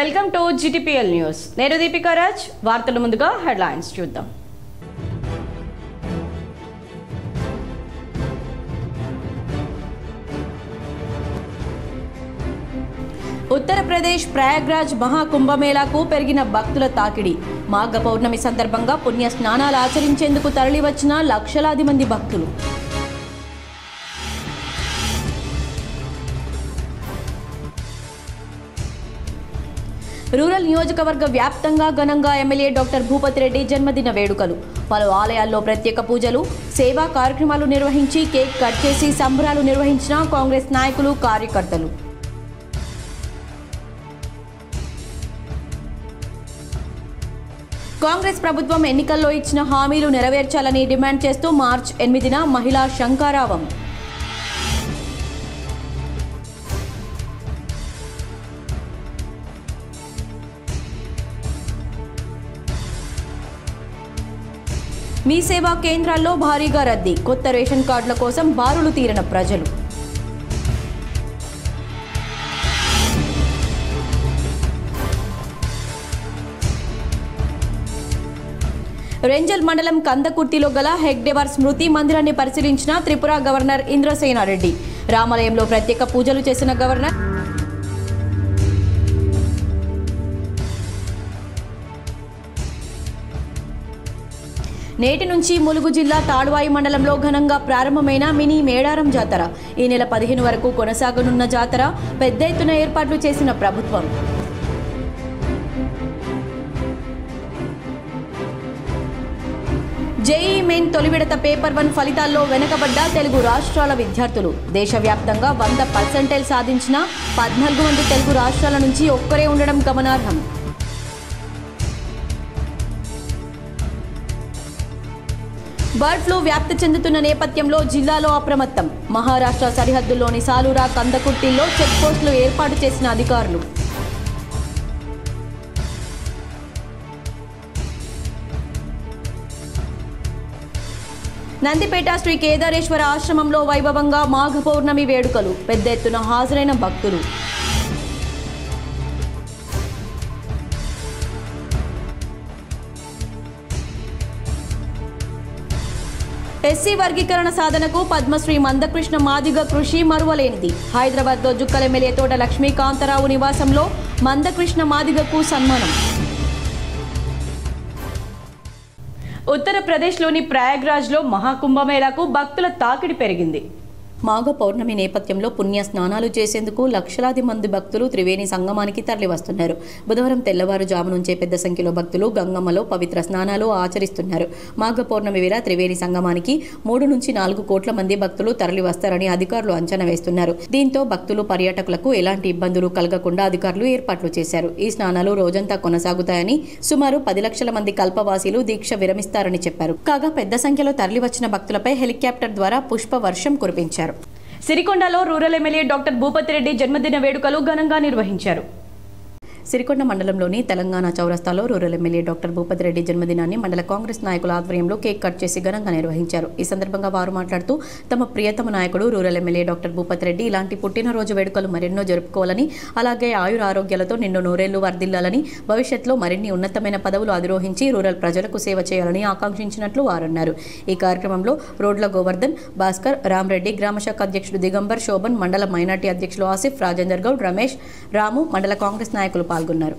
Welcome to GTPL news. నేను దీపికా రాజ్. వార్తల ముందుగా హెడ్లైన్స్ చూద్దాం. ఉత్తరప్రదేశ్ ప్రయాగ్రాజ్ మహాకుంభమేళాకు పెరిగిన భక్తుల తాకిడి. మాఘ పౌర్ణమి సందర్భంగా పుణ్య స్నానాలు ఆచరించేందుకు తరలివచ్చిన లక్షలాది మంది భక్తులు. రూరల్ నియోజకవర్గ వ్యాప్తంగా ఘనంగా ఎమ్మెల్యే డాక్టర్ భూపతి రెడ్డి జన్మదిన వేడుకలు. పలు ఆలయాల్లో ప్రత్యేక పూజలు, సేవా కార్యక్రమాలు నిర్వహించి కేక్ కట్ చేసి సంబరాలు నిర్వహించిన కాంగ్రెస్ నాయకులు, కార్యకర్తలు. కాంగ్రెస్ ప్రభుత్వం ఎన్నికల్లో ఇచ్చిన హామీలు నెరవేర్చాలని డిమాండ్ చేస్తూ మార్చి 8న మహిళా శంఖారావం. మీ సేవా కేంద్రాల్లో భారీగా రద్దీ. కొత్త రేషన్ కార్డుల కోసం బారులు తీరిన ప్రజలు. రెంజల్ మండలం కందకుర్తిలో గల హెగ్డేవార్ స్మృతి మందిరాన్ని పరిశీలించిన త్రిపుర గవర్నర్ ఇంద్రసేనారెడ్డి. రామాలయంలో ప్రత్యేక పూజలు చేసిన గవర్నర్. నేటి నుంచి ములుగు జిల్లా తాడ్వాయి మండలంలో ఘనంగా ప్రారంభమైన మినీ మేడారం జాతర. ఈ నెల 15 వరకు కొనసాగనున్న జాతర పెద్ద ఎత్తున ఏర్పాట్లు చేసిన ప్రభుత్వం. జేఈ మెయిన్ తొలి విడత పేపర్ 1 ఫలితాల్లో వెనుకబడ్డ తెలుగు రాష్ట్రాల విద్యార్థులు. దేశవ్యాప్తంగా 100% సాధించిన 14 మంది తెలుగు రాష్ట్రాల నుంచి ఒక్కరే ఉండడం గమనార్హం. బర్డ్ ఫ్లూ వ్యాప్తి చెందుతున్న నేపథ్యంలో జిల్లాలో అప్రమత్తం. మహారాష్ట్ర సరిహద్దుల్లోని సాలూరా, కందకుర్తిల్లో చెక్ పోస్టులు ఏర్పాటు చేసిన అధికారులు. నందిపేట శ్రీ కేదారేశ్వర ఆశ్రమంలో వైభవంగా మాఘ పౌర్ణమి వేడుకలు. పెద్ద ఎత్తున హాజరైన భక్తులు. ఎస్సీ వర్గీకరణ సాధనకు పద్మశ్రీ మందకృష్ణ మాదిగ కృషి మరువలేనిది. హైదరాబాద్లో జుక్కల్ ఎమ్మెల్యే తోట లక్ష్మీకాంతరావు నివాసంలో మందకృష్ణ మాదిగకు సన్మానం. ఉత్తరప్రదేశ్లోని ప్రయాగ్రాజ్లో మహాకుంభమేళాకు భక్తుల తాకిడి పెరిగింది. మాఘ పౌర్ణమి నేపథ్యంలో పుణ్య స్నానాలు చేసేందుకు లక్షలాది మంది భక్తులు త్రివేణి సంగమానికి తరలివస్తున్నారు. బుధవారం తెల్లవారుజాము నుంచే పెద్ద సంఖ్యలో భక్తులు గంగమ్మలో పవిత్ర స్నానాలు ఆచరిస్తున్నారు. మాఘ పౌర్ణమి వేళ త్రివేణి సంగమానికి 3 నుంచి 4 కోట్ల మంది భక్తులు తరలివస్తారని అధికారులు అంచనా వేస్తున్నారు. దీంతో భక్తులు, పర్యాటకులకు ఎలాంటి ఇబ్బందులు కలగకుండా అధికారులు ఏర్పాట్లు చేశారు. ఈ స్నానాలు రోజంతా కొనసాగుతాయని, సుమారు 10 లక్షల మంది కల్పవాసీలు దీక్ష విరమిస్తారని చెప్పారు. కాగా పెద్ద సంఖ్యలో తరలివచ్చిన భక్తులపై హెలికాప్టర్ ద్వారా పుష్ప వర్షం కురిపించారు. సిరికొండలో rural MLA doctor Bhupathi Reddy జన్మదిన వేడుకలు ఘనంగా నిర్వహించారు. సిరికొండ మండలంలోని తెలంగాణ చౌరస్తాలో rural MLA doctor Bhupathi Reddy జన్మదినాన్ని మండల కాంగ్రెస్ నాయకుల ఆధ్వర్యంలో కేక్ కట్ చేసి ఘనంగా నిర్వహించారు. ఈ సందర్భంగా వారు మాట్లాడుతూ తమ ప్రియతమ నాయకుడు rural MLA doctor Bhupathi Reddy ఇలాంటి పుట్టినరోజు వేడుకలు మరెన్నో జరుపుకోవాలని, అలాగే ఆయుర ఆరోగ్యాలతో నిన్ను నూరేళ్లు వర్ధిల్లాలని, భవిష్యత్తులో మరిన్ని ఉన్నతమైన పదవులు అధిరోహించి రూరల్ ప్రజలకు సేవ చేయాలని ఆకాంక్షించినట్లు వారన్నారు. ఈ కార్యక్రమంలో రోడ్ల గోవర్ధన్, భాస్కర్, రామరెడ్డి, గ్రామశాఖ అధ్యక్షుడు దిగంబర్, శోభన్, మండల మైనార్టీ అధ్యక్షులు ఆసిఫ్, రాజేందర్ గౌడ్, రమేష్, రాము, మండల కాంగ్రెస్ నాయకులు పాల్గొన్నారు.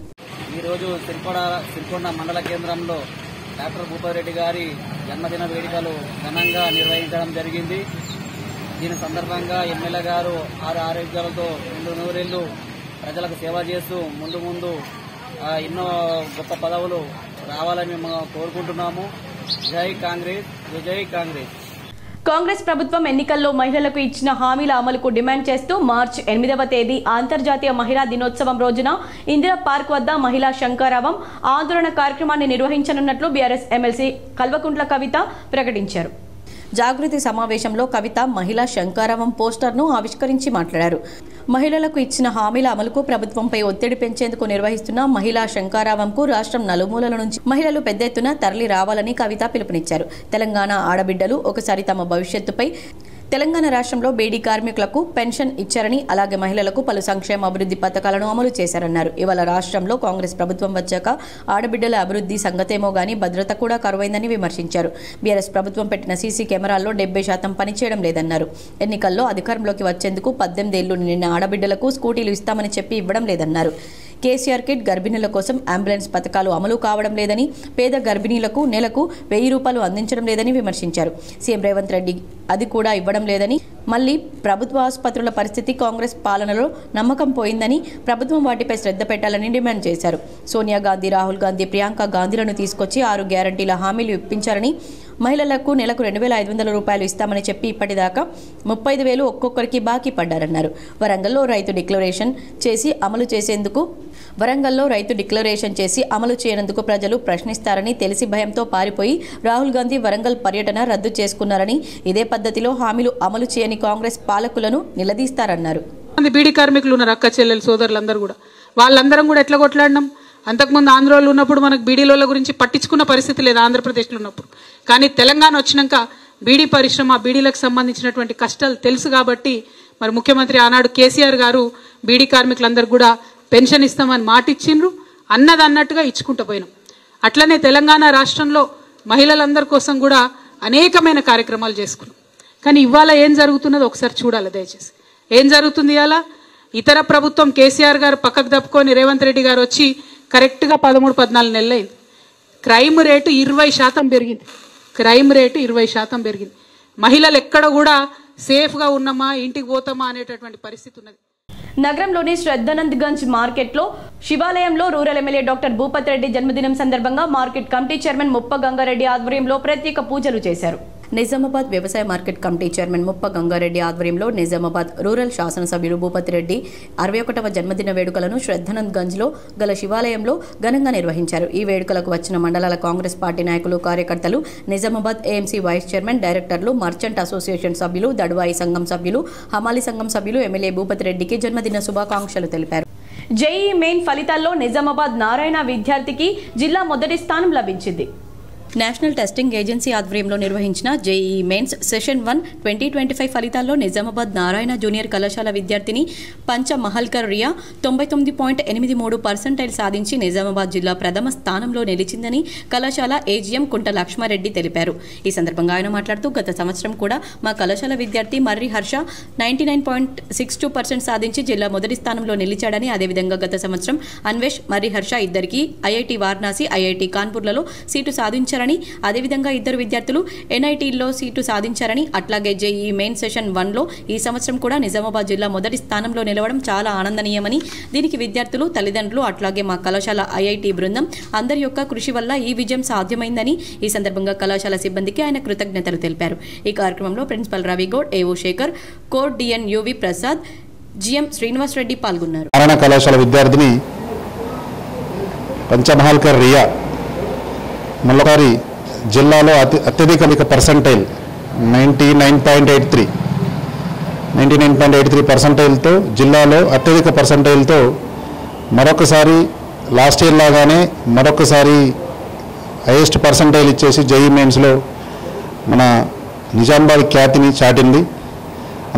ఈరోజు సిరికొండ మండల కేంద్రంలో డాక్టర్ భూపతి రెడ్డి గారి జన్మదిన వేడుకలు ఘనంగా నిర్వహించడం జరిగింది. దీని సందర్భంగా ఎమ్మెల్యే గారు ఆరోగ్యాలతో 200 ప్రజలకు సేవ చేస్తూ ముందు ఎన్నో గొప్ప పదవులు రావాలని మేము కోరుకుంటున్నాము. జై కాంగ్రెస్, విజయ్ కాంగ్రెస్. కాంగ్రెస్ ప్రభుత్వం ఎన్నికల్లో మహిళలకు ఇచ్చిన హామీల అమలుకు డిమాండ్ చేస్తూ మార్చి 8వ తేదీ అంతర్జాతీయ మహిళా దినోత్సవం రోజున ఇందిరా పార్క్ వద్ద మహిళా శంఖారావం ఆందోళన కార్యక్రమాన్ని నిర్వహించనున్నట్లు బీఆర్ఎస్ ఎమ్మెల్సీ కల్వకుంట్ల కవిత ప్రకటించారు. జాగృతి సమావేశంలో కవిత మహిళా శంఖారావం పోస్టర్ను ఆవిష్కరించి మాట్లాడారు. మహిళలకు ఇచ్చిన హామీల అమలుకు ప్రభుత్వంపై ఒత్తిడి పెంచేందుకు నిర్వహిస్తున్న మహిళా శంఖారావంకు రాష్ట్రం నలుమూలల నుంచి మహిళలు పెద్ద ఎత్తున తరలి రావాలని కవిత పిలుపునిచ్చారు. తెలంగాణ ఆడబిడ్డలు ఒకసారి తమ భవిష్యత్తుపై తెలంగాణ రాష్ట్రంలో బీడీ కార్మికులకు పెన్షన్ ఇచ్చారని అలాగే మహిళలకు పలు సంక్షేమ అభివృద్ధి పథకాలను అమలు చేశారన్నారు. ఇవాళ రాష్ట్రంలో కాంగ్రెస్ ప్రభుత్వం వచ్చాక ఆడబిడ్డల అభివృద్ధి సంగతేమో గానీ భద్రత కూడా కరువైందని విమర్శించారు. బీఆర్ఎస్ ప్రభుత్వం పెట్టిన సీసీ కెమెరాల్లో 70% పనిచేయడం లేదన్నారు. ఎన్నికల్లో అధికారంలోకి వచ్చేందుకు 18 ఏళ్లు నిన్న ఆడబిడ్డలకు స్కూటీలు ఇస్తామని చెప్పి ఇవ్వడం లేదన్నారు. కేసీఆర్ కిట్ గర్భిణుల కోసం అంబులెన్స్ పథకాలు అమలు కావడం లేదని, పేద గర్భిణీలకు నెలకు 1000 రూపాయలు అందించడం లేదని విమర్శించారు. సీఎం రేవంత్ రెడ్డి అది కూడా ఇవ్వడం లేదని, మళ్లీ ప్రభుత్వ ఆసుపత్రుల పరిస్థితి కాంగ్రెస్ పాలనలో నమ్మకం పోయిందని, ప్రభుత్వం వాటిపై శ్రద్ధ పెట్టాలని డిమాండ్ చేశారు. సోనియా గాంధీ, రాహుల్ గాంధీ, ప్రియాంక గాంధీలను తీసుకొచ్చి 6 గ్యారంటీల హామీలు ఇప్పించారని, మహిళలకు నెలకు 2500 రూపాయలు ఇస్తామని చెప్పి ఇప్పటిదాకా 35,000 ఒక్కొక్కరికి బాకీ పడ్డారన్నారు. వరంగల్లో రైతు డిక్లరేషన్ చేసి అమలు చేయనందుకు ప్రజలు ప్రశ్నిస్తారని తెలిసి భయంతో పారిపోయి రాహుల్ గాంధీ వరంగల్ పర్యటన రద్దు చేసుకున్నారని, ఇదే పద్ధతిలో హామీలు అమలు చేయని కాంగ్రెస్ పాలకులను నిలదీస్తారన్నారు. బీడీ కార్మికులు ఉన్నారు, అక్క చెల్లెలు సోదరులందరూ కూడా, వాళ్ళందరం కూడా ఎట్లా కొట్లాడినాం. అంతకుముందు ఆంధ్రాలో ఉన్నప్పుడు మనకు బీడీల గురించి పట్టించుకున్న పరిస్థితి లేదు, ఆంధ్రప్రదేశ్లో ఉన్నప్పుడు. కానీ తెలంగాణ వచ్చినాక బీడీ పరిశ్రమ, బీడీలకు సంబంధించినటువంటి కష్టాలు తెలుసు కాబట్టి మరి ముఖ్యమంత్రి ఆనాడు కేసీఆర్ గారు బీడీ కార్మికులందరూ కూడా పెన్షన్ ఇస్తామని మాట ఇచ్చిండ్రు. అన్నదన్నట్టుగా ఇచ్చుకుంటూ పోయినాం. అట్లనే తెలంగాణ రాష్ట్రంలో మహిళలందరి కోసం కూడా అనేకమైన కార్యక్రమాలు చేసుకున్నాం. కానీ ఇవాళ ఏం జరుగుతున్నదో ఒకసారి చూడాలి దయచేసి. ఏం జరుగుతుంది ఇవాళ? ఇతర ప్రభుత్వం కేసీఆర్ గారు పక్కకు తప్పుకొని రేవంత్ రెడ్డి గారు వచ్చి కరెక్ట్గా 13-14 నెలలైంది. క్రైమ్ రేటు 20% పెరిగింది. క్రైమ్ రేటు 20% పెరిగింది. మహిళలు ఎక్కడ కూడా సేఫ్గా ఉన్నామా, ఇంటికి పోతామా అనేటటువంటి పరిస్థితి ఉన్నది. నగరంలోని శ్రద్ధానంద్గంజ్ మార్కెట్లో శివాలయంలో rural MLA doctor Bhupat Reddy జన్మదినం సందర్భంగా మార్కెట్ కమిటీ చైర్మన్ ముప్ప గంగారెడ్డి ఆధ్వర్యంలో ప్రత్యేక పూజలు చేశారు. నిజామాబాద్ వ్యవసాయ మార్కెట్ కమిటీ చైర్మన్ ముప్ప గంగారెడ్డి ఆధ్వర్యంలో నిజామాబాద్ రూరల్ శాసనసభ్యులు భూపత్ రెడ్డి 61వ జన్మదిన వేడుకలను శ్రద్ధానంద్గంజ్లో గల శివాలయంలో ఘనంగా నిర్వహించారు. ఈ వేడుకలకు వచ్చిన మండలాల కాంగ్రెస్ పార్టీ నాయకులు, కార్యకర్తలు, నిజామాబాద్ ఏఎంసీ వైస్ చైర్మన్, డైరెక్టర్లు, మర్చెంట్ అసోసియేషన్ సభ్యులు, దడువాయి సంఘం సభ్యులు, హమాలి సంఘం సభ్యులు ఎమ్మెల్యే భూపత్ రెడ్డికి జన్మదిన శుభాకాంక్షలు తెలిపారు. జేఈఈ మెయిన్ ఫలితాల్లో నిజామాబాద్ నారాయణ విద్యార్థికి జిల్లా మొదటి స్థానం లభించింది. నేషనల్ టెస్టింగ్ ఏజెన్సీ ఆధ్వర్యంలో నిర్వహించిన జేఈఈ మెయిన్స్ సెషన్ 1 2025 ఫలితాల్లో నిజామాబాద్ నారాయణ జూనియర్ కళాశాల విద్యార్థిని పంచ మహల్కర్ రియా 99.83% సాధించి నిజామాబాద్ జిల్లా ప్రథమ స్థానంలో నిలిచిందని కళాశాల ఏజీఎం కుంట లక్ష్మారెడ్డి తెలిపారు. ఈ సందర్భంగా ఆయన మాట్లాడుతూ, గత సంవత్సరం కూడా మా కళాశాల విద్యార్థి మర్రి హర్ష 99.62% సాధించి జిల్లా మొదటి స్థానంలో నిలిచాడని, అదేవిధంగా గత సంవత్సరం అన్వేష్, మర్రి హర్ష ఇద్దరికి ఐఐటి వారణాసి, ఐఐటి కాన్పూర్లలో సీటు సాధించారు. అదేవిధంగా ఇద్దరు విద్యార్థులు ఎన్ఐటీలో సీటు సాధించారని, అట్లాగే జేఈఈ మెయిన్ సెషన్ 1లో ఈ సంవత్సరం కూడా నిజామాబాద్ జిల్లా మొదటి స్థానంలో నిలవడం చాలా ఆనందనీయమని, దీనికి విద్యార్థులు, తల్లిదండ్రులు, అట్లాగే మా కళాశాల ఐఐటి బృందం అందరి యొక్క కృషి వల్ల ఈ విజయం సాధ్యమైందని ఈ సందర్భంగా కళాశాల సిబ్బందికి ఆయన కృతజ్ఞతలు తెలిపారు. ఈ కార్యక్రమంలో principal Ravi Goud, AO Shekhar, core డిఎన్ UV Prasad, GM Srinivas Reddy పాల్గొన్నారు. కళాశాల విద్యార్థిని పంచమహాల్కర్ రియా మళ్ళొకసారి జిల్లాలో అత్యధిక పర్సంటైల్ 99.83%తో జిల్లాలో అత్యధిక పర్సంటైల్తో మరొకసారి లాస్ట్ ఇయర్ లాగానే మరొకసారి హైయెస్ట్ పర్సంటైల్ ఇచ్చేసి జేఈఈ మెయిన్స్లో మన నిజామాబాద్ ఖ్యాతిని చాటింది.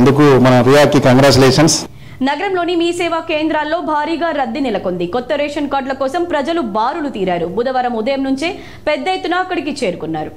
అందుకు మన రియాకి కంగ్రాచులేషన్స్. నగరంలోని మీ సేవా కేంద్రాల్లో భారీగా రద్దీ నెలకొంది. కొత్త రేషన్ కార్డుల కోసం ప్రజలు బారులు తీరారు. బుధవారం ఉదయం నుంచే పెద్ద ఎత్తున అక్కడికి చేరుకున్నారు.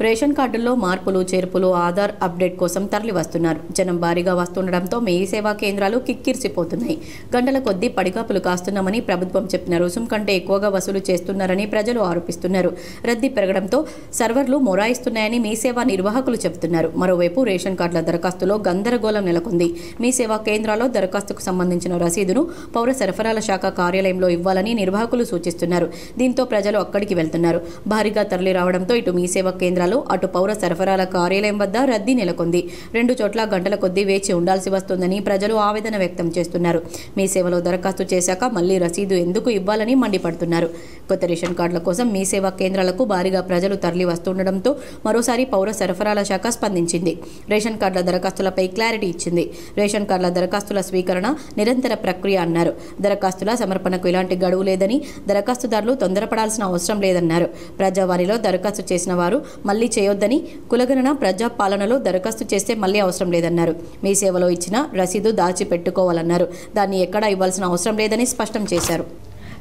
రేషన్ కార్డుల్లో మార్పులు, చేర్పులు, ఆధార్ అప్డేట్ కోసం తరలి వస్తున్నారు. జనం భారీగా వస్తుండటంతో మీ సేవా కేంద్రాలు కిక్కిరిసిపోతున్నాయి. గంటల కొద్దీ పడిగాపులు కాస్తున్నామని, ప్రభుత్వం చెప్పిన రుసుం కంటే ఎక్కువగా వసూలు చేస్తున్నారని ప్రజలు ఆరోపిస్తున్నారు. రద్దీ పెరగడంతో సర్వర్లు మొరాయిస్తున్నాయని మీ సేవా నిర్వాహకులు చెబుతున్నారు. మరోవైపు రేషన్ కార్డుల దరఖాస్తులో గందరగోళం నెలకొంది. మీ సేవా కేంద్రాల్లో దరఖాస్తుకు సంబంధించిన రసీదును పౌర సరఫరాల శాఖ కార్యాలయంలో ఇవ్వాలని నిర్వాహకులు సూచిస్తున్నారు. దీంతో ప్రజలు అక్కడికి వెళ్తున్నారు. భారీగా తరలి రావడంతో ఇటు మీ సేవా కేంద్రాలు, అటు పౌర సరఫరాల కార్యాలయం వద్ద రద్దీ నెలకొంది. 2 చోట్ల గంటల కొద్దీ వేచి ఉండాల్సి వస్తుందని ప్రజలు ఆవేదన వ్యక్తం చేస్తున్నారు. మీ సేవలో దరఖాస్తు చేశాక మళ్లీ రసీదు ఎందుకు ఇవ్వాలని మండిపడుతున్నారు. కొత్త రేషన్ కార్డుల కోసం మీ సేవా కేంద్రాలకు భారీగా ప్రజలు తరలి వస్తుండటంతో మరోసారి పౌర సరఫరాల శాఖ స్పందించింది. రేషన్ కార్డుల దరఖాస్తులపై క్లారిటీ ఇచ్చింది. రేషన్ కార్డుల దరఖాస్తుల స్వీకరణ నిరంతర ప్రక్రియ అన్నారు. దరఖాస్తుల సమర్పణకు ఎలాంటి గడువు లేదని, దరఖాస్తుదారులు తొందరపడాల్సిన అవసరం లేదన్నారు. ప్రజావాణిలో దరఖాస్తు చేసిన వారు మళ్లీ చేయొద్దని, కులగణన ప్రజాపాలనలో దరఖాస్తు చేస్తే మళ్లీ అవసరం లేదన్నారు. మీ సేవలో ఇచ్చిన రసీదు దాచిపెట్టుకోవాలన్నారు. దాన్ని ఎక్కడా ఇవ్వాల్సిన అవసరం లేదని స్పష్టం చేశారు.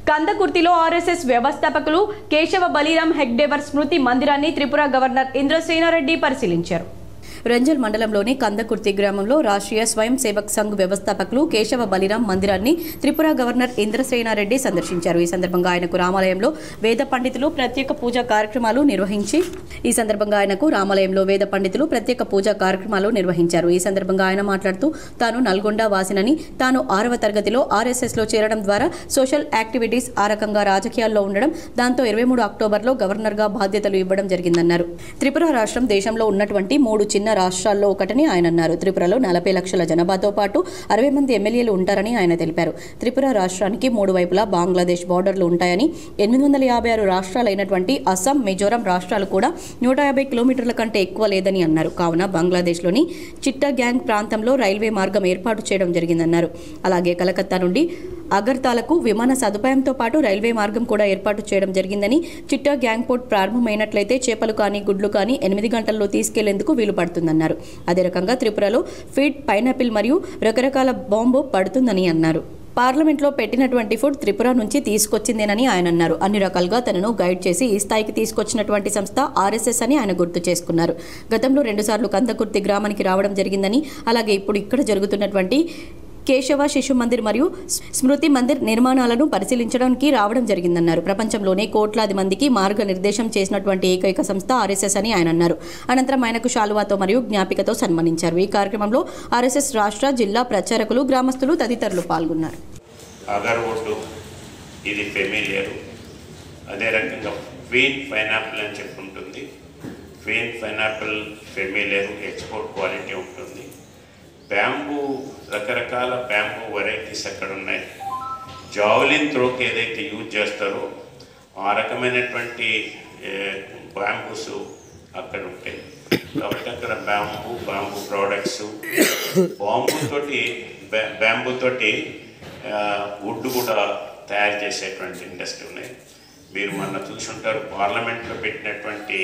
కందకుర్తిలో ఆర్ఎస్ఎస్ వ్యవస్థాపకులు కేశవ బలిరాం హెగ్డేవర్ స్మృతి మందిరాన్ని త్రిపుర గవర్నర్ ఇంద్రసేనారెడ్డి పరిశీలించారు. రంజల్ మండలంలోని కందకుర్తి గ్రామంలో రాష్ట్రీయ స్వయం సేవక్ సంఘ్ వ్యవస్థాపకులు కేశవ బలిరాం మందిరాన్ని త్రిపుర గవర్నర్ ఇంద్రసేనారెడ్డి సందర్శించారు. ఈ సందర్భంగా ఆయనకు రామాలయంలో వేద పండితులు ప్రత్యేక పూజా కార్యక్రమాలు నిర్వహించారు. ఈ సందర్భంగా ఆయన మాట్లాడుతూ తాను నల్గొండ వాసినని, తాను 6వ తరగతిలో ఆర్ఎస్ఎస్లో చేరడం ద్వారా సోషల్ యాక్టివిటీస్ ఆ రకంగా రాజకీయాల్లో ఉండడం, దాంతో 23 అక్టోబర్లో గవర్నర్గా బాధ్యతలు ఇవ్వడం జరిగిందన్నారు. త్రిపుర రాష్ట్రం దేశంలో ఉన్నటువంటి 3 చిన్న రాష్ట్రాల్లో ఒకటని ఆయన అన్నారు. త్రిపురలో 40 లక్షల జనాభాతో పాటు 60 మంది ఎమ్మెల్యేలు ఉంటారని ఆయన తెలిపారు. త్రిపుర రాష్ట్రానికి 3 వైపులా బంగ్లాదేశ్ బార్డర్లు ఉంటాయని, 856 రాష్ట్రాలైనటువంటి అస్సాం, మిజోరాం రాష్ట్రాలు కూడా 150 కిలోమీటర్ల కంటే ఎక్కువ లేదని అన్నారు. కావున బంగ్లాదేశ్లోని చిట్టగ్యాంగ్ ప్రాంతంలో రైల్వే మార్గం ఏర్పాటు చేయడం జరిగిందన్నారు. అలాగే కలకత్తా నుండి అగర్తాలకు విమాన సదుపాయంతో పాటు రైల్వే మార్గం కూడా ఏర్పాటు చేయడం జరిగిందని, చిట్టగ్యాంగ్ పోర్ట్ ప్రారంభమైనట్లయితే చేపలు కానీ గుడ్లు కానీ 8 గంటల్లో తీసుకెళ్లేందుకు వీలు పడుతుందన్నారు. అదే రకంగా త్రిపురలో ఫీడ్, పైనాపిల్ మరియు రకరకాల బాంబు పడుతుందని అన్నారు. పార్లమెంట్లో పెట్టినటువంటి ఫుడ్ త్రిపుర నుంచి తీసుకొచ్చిందేనని ఆయన అన్నారు. అన్ని రకాలుగా తనను గైడ్ చేసి ఈ స్థాయికి తీసుకొచ్చినటువంటి సంస్థ ఆర్ఎస్ఎస్ అని ఆయన గుర్తు చేసుకున్నారు. గతంలో 2 సార్లు కందకుర్తి గ్రామానికి రావడం జరిగిందని, అలాగే ఇప్పుడు ఇక్కడ జరుగుతున్నటువంటి కేశవ శిశు మందిర్ మరియు స్మృతి మందిర్ నిర్మాణాలను పరిశీలించడానికి రావడం జరిగిందన్నారు. ప్రపంచంలోనే కోట్లాది మందికి మార్గనిర్దేశం చేసినటువంటి ఏకైక సంస్థ ఆర్ఎస్ఎస్ అని ఆయన అన్నారు. అనంతరం ఆయనకు శాలువాతో మరియు జ్ఞాపికతో సన్మానించారు. ఈ కార్యక్రమంలో ఆర్ఎస్ఎస్ రాష్ట్ర, జిల్లా ప్రచారకులు, గ్రామస్తులు తదితరులు పాల్గొన్నారు. ఇది ఫెమిలియర్. అదే రకంగా ఫీన్ పైనాపిల్ అని చెప్పి ఉంటుంది. ఫీన్ పైనాపిల్ ఫెమిలియర్, ఎక్స్పోర్ట్ క్వాలిటీ ఉంటుంది. బ్యాంబూ, రకరకాల బ్యాంబూ వెరైటీస్ అక్కడ ఉన్నాయి. జావలిన్ త్రోకి ఏదైతే యూజ్ చేస్తారో ఆ రకమైనటువంటి బ్యాంబూస్ అక్కడ ఉంటాయి. కాబట్టి అక్కడ బ్యాంబూ ప్రోడక్ట్స్, బ్యాంబూతోటి వుడ్ కూడా తయారు చేసేటువంటి ఇండస్ట్రీ ఉన్నాయి. మీరు మొన్న చూసుంటారు పార్లమెంట్లో పెట్టినటువంటి.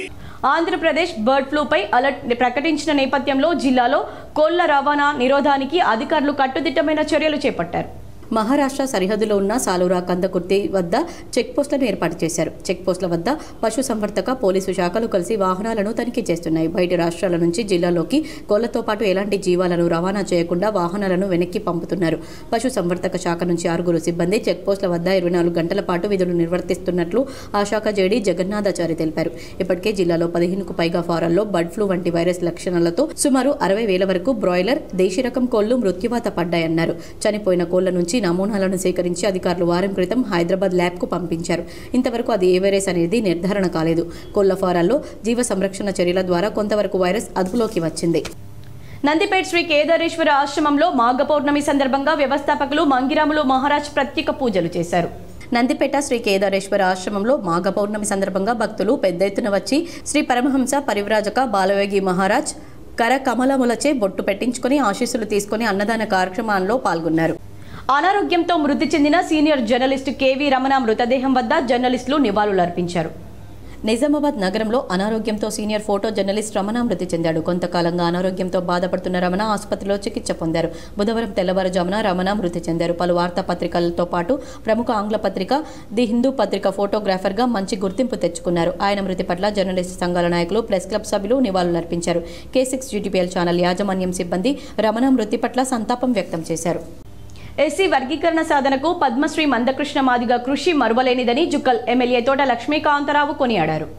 ఆంధ్రప్రదేశ్ బర్డ్ ఫ్లూపై అలర్ట్ ప్రకటించిన నేపథ్యంలో జిల్లాలో కోళ్ల రవాణా నిరోధానికి అధికారులు కట్టుదిట్టమైన చర్యలు చేపట్టారు. మహారాష్ట్ర సరిహద్దులో ఉన్న సాలూరా, కందకుర్తి వద్ద చెక్పోస్టులను ఏర్పాటు చేశారు. చెక్పోస్టుల వద్ద పశుసంవర్ధక, పోలీసు శాఖలు కలిసి వాహనాలను తనిఖీ చేస్తున్నాయి. బయటి రాష్ట్రాల నుంచి జిల్లాలోకి కోళ్లతో పాటు ఎలాంటి జీవాలను రవాణా చేయకుండా వాహనాలను వెనక్కి పంపుతున్నారు. పశుసంవర్ధక శాఖ నుంచి 6 సిబ్బంది చెక్పోస్టుల వద్ద 24 గంటల పాటు విధులు నిర్వర్తిస్తున్నట్లు ఆ శాఖ జేడీ జగన్నాథాచారి తెలిపారు. ఇప్పటికే జిల్లాలో 15కు పైగా ఫారాల్లో బర్డ్ ఫ్లూ వంటి వైరస్ లక్షణాలతో సుమారు 60,000 వరకు బ్రాయిలర్, దేశీ రకం కోళ్లు మృత్యువాత పడ్డాయన్నారు. చనిపోయిన కోళ్ల నుంచి నమూనాలను సేకరించి అధికారులు వారం క్రితం హైదరాబాద్ ల్యాబ్కు పంపించారు. ఇంతవరకు అది ఏ వైరస్ అనేది నిర్ధారణ కాలేదు. కోళ్ల ఫారాల్లో జీవ సంరక్షణ చర్యల ద్వారా కొంతవరకు వైరస్ అదుపులోకి వచ్చింది. నందిపేట శ్రీ కేదారేశ్వర ఆశ్రమంలో మాఘ పౌర్ణమి సందర్భంగా వ్యవస్థాపకులు మంగిరాములు మహారాజ్ ప్రత్యేక పూజలు చేశారు. నందిపేట శ్రీ కేదారేశ్వర ఆశ్రమంలో మాఘ పౌర్ణమి సందర్భంగా భక్తులు పెద్ద ఎత్తున వచ్చి శ్రీ పరమహంస పరివ్రాజక బాలయోగి మహారాజ్ కర కమలములచే బొట్టు పెట్టించుకుని ఆశీస్సులు తీసుకుని అన్నదాన కార్యక్రమాల్లో పాల్గొన్నారు. అనారోగ్యంతో మృతి చెందిన సీనియర్ జర్నలిస్టు కేవీ రమణ మృతదేహం వద్ద జర్నలిస్టులు నివాళులర్పించారు. నిజామాబాద్ నగరంలో అనారోగ్యంతో సీనియర్ ఫోటో జర్నలిస్ట్ రమణ మృతి చెందాడు. కొంతకాలంగా అనారోగ్యంతో బాధపడుతున్న రమణ ఆసుపత్రిలో చికిత్స పొందారు. బుధవారం తెల్లవారుజామున రమణ మృతి చెందారు. పలు వార్తాపత్రికలతో పాటు ప్రముఖ ఆంగ్ల పత్రిక ది హిందూ పత్రిక ఫోటోగ్రాఫర్గా మంచి గుర్తింపు తెచ్చుకున్నారు. ఆయన మృతి పట్ల జర్నలిస్ట్ సంఘాల నాయకులు, ప్రెస్ క్లబ్ సభ్యులు నివాళులర్పించారు. K6 GTPL ఛానల్ యాజమాన్యం సిబ్బంది రమణ మృతి పట్ల సంతాపం వ్యక్తం చేశారు. ఎస్సీ వర్గీకరణ సాధనకు పద్మశ్రీ మందకృష్ణ మాదిగ కృషి మరువలేనిదని జుక్కల్ ఎమ్మెల్యే తోట లక్ష్మీకాంతరావు కొనియాడారు.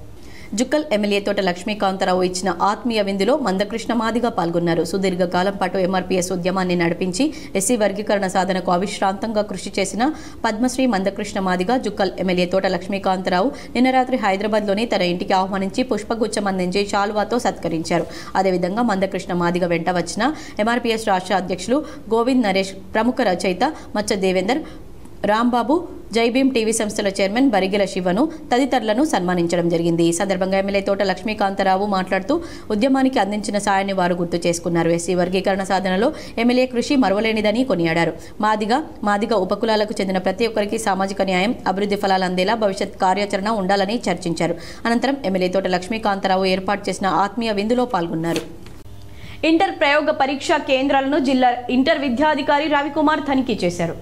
జుక్కల్ ఎమ్మెల్యే తోట లక్ష్మీకాంతరావు ఇచ్చిన ఆత్మీయ విందులో మందకృష్ణ మాదిగ పాల్గొన్నారు. సుదీర్ఘకాలం పాటు MRPS ఉద్యమాన్ని నడిపించి ఎస్సీ వర్గీకరణ సాధనకు అవిశ్రాంతంగా కృషి చేసిన పద్మశ్రీ మందకృష్ణ మాదిగ జుక్కల్ ఎమ్మెల్యే తోట లక్ష్మీకాంతరావు నిన్న రాత్రి హైదరాబాద్లోని తన ఇంటికి ఆహ్వానించి పుష్పగుచ్చం అందించి శాలువాతో సత్కరించారు. అదేవిధంగా మందకృష్ణ మాదిగ వెంట వచ్చిన MRPS రాష్ట్ర అధ్యక్షులు గోవింద్ నరేష్, ప్రముఖ రచయిత మచ్చ దేవేందర్, రాంబాబు, జైభీమ్ టీవీ సంస్థల చైర్మన్ బరిగెల శివను తదితరులను సన్మానించడం జరిగింది. ఈ సందర్భంగా ఎమ్మెల్యే తోట లక్ష్మీకాంతరావు మాట్లాడుతూ ఉద్యమానికి అందించిన సాయాన్ని వారు గుర్తు చేసుకున్నారు. ఎస్సీ వర్గీకరణ సాధనలో ఎమ్మెల్యే కృషి మరువలేనిదని కొనియాడారు. మాదిగ ఉపకులాలకు చెందిన ప్రతి ఒక్కరికి సామాజిక న్యాయం, అభివృద్ధి ఫలాలు అందేలా భవిష్యత్ కార్యాచరణ ఉండాలని చర్చించారు. అనంతరం ఎమ్మెల్యే తోట లక్ష్మీకాంతరావు ఏర్పాటు చేసిన ఆత్మీయ విందులో పాల్గొన్నారు. ఇంటర్ ప్రయోగ పరీక్షా కేంద్రాలను జిల్లా ఇంటర్ విద్యాధికారి రవికుమార్ తనిఖీ చేశారు.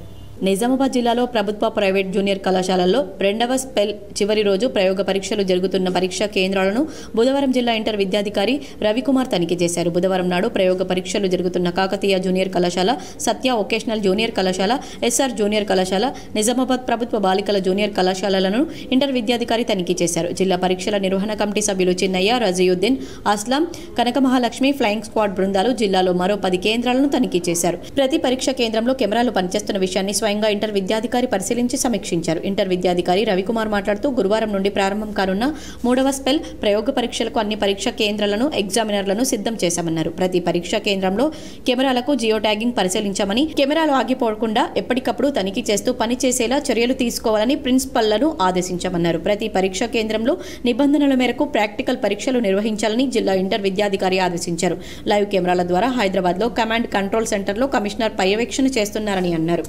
నిజామాబాద్ జిల్లాలో ప్రభుత్వ, ప్రైవేట్ జూనియర్ కళాశాలల్లో 2వ స్పెల్ చివరి రోజు ప్రయోగ పరీక్షలు జరుగుతున్న పరీక్షా కేంద్రాలను బుధవారం జిల్లా ఇంటర్ విద్యాధికారి రవికుమార్ తనిఖీ చేశారు. బుధవారం నాడు ప్రయోగ పరీక్షలు జరుగుతున్న కాకతీయ జూనియర్ కళాశాల, సత్య వొకేషనల్ జూనియర్ కళాశాల, ఎస్ఆర్ జూనియర్ కళాశాల, నిజామాబాద్ ప్రభుత్వ బాలికల జూనియర్ కళాశాలలను ఇంటర్ విద్యాధికారి తనిఖీ చేశారు. జిల్లా పరీక్షల నిర్వహణ కమిటీ సభ్యులు చిన్నయ్య, రజీయుద్దీన్, అస్లాం, కనక మహాలక్ష్మి ఫ్లయింగ్ స్క్వాడ్ బృందాలు జిల్లాలో మరో 10 కేంద్రాలను తనిఖీ చేశారు. ప్రతి పరీక్ష కేంద్రంలో కెమెరాలు పనిచేస్తున్న విషయాన్ని స్వయంగా ఇంటర్ విద్యాధికారి పరిశీలించి సమీక్షించారు. ఇంటర్ విద్యాధికారి రవికుమార్ మాట్లాడుతూ గురువారం నుండి ప్రారంభం కానున్న 3వ స్పెల్ ప్రయోగ పరీక్షలకు అన్ని పరీక్షా కేంద్రాలను, ఎగ్జామినర్లను సిద్ధం చేశామన్నారు. ప్రతి పరీక్షా కేంద్రంలో కెమెరాలకు జియో ట్యాగింగ్ పరిశీలించామని, కెమెరాలు ఆగిపోకుండా ఎప్పటికప్పుడు తనిఖీ చేస్తూ పనిచేసేలా చర్యలు తీసుకోవాలని ప్రిన్సిపల్లను ఆదేశించామన్నారు. ప్రతి పరీక్షా కేంద్రంలో నిబంధనల మేరకు ప్రాక్టికల్ పరీక్షలు నిర్వహించాలని జిల్లా ఇంటర్ విద్యాధికారి ఆదేశించారు. లైవ్ కెమెరాల ద్వారా హైదరాబాద్లో కమాండ్ కంట్రోల్ సెంటర్లో కమిషనర్ పర్యవేక్షణ చేస్తున్నారని అన్నారు.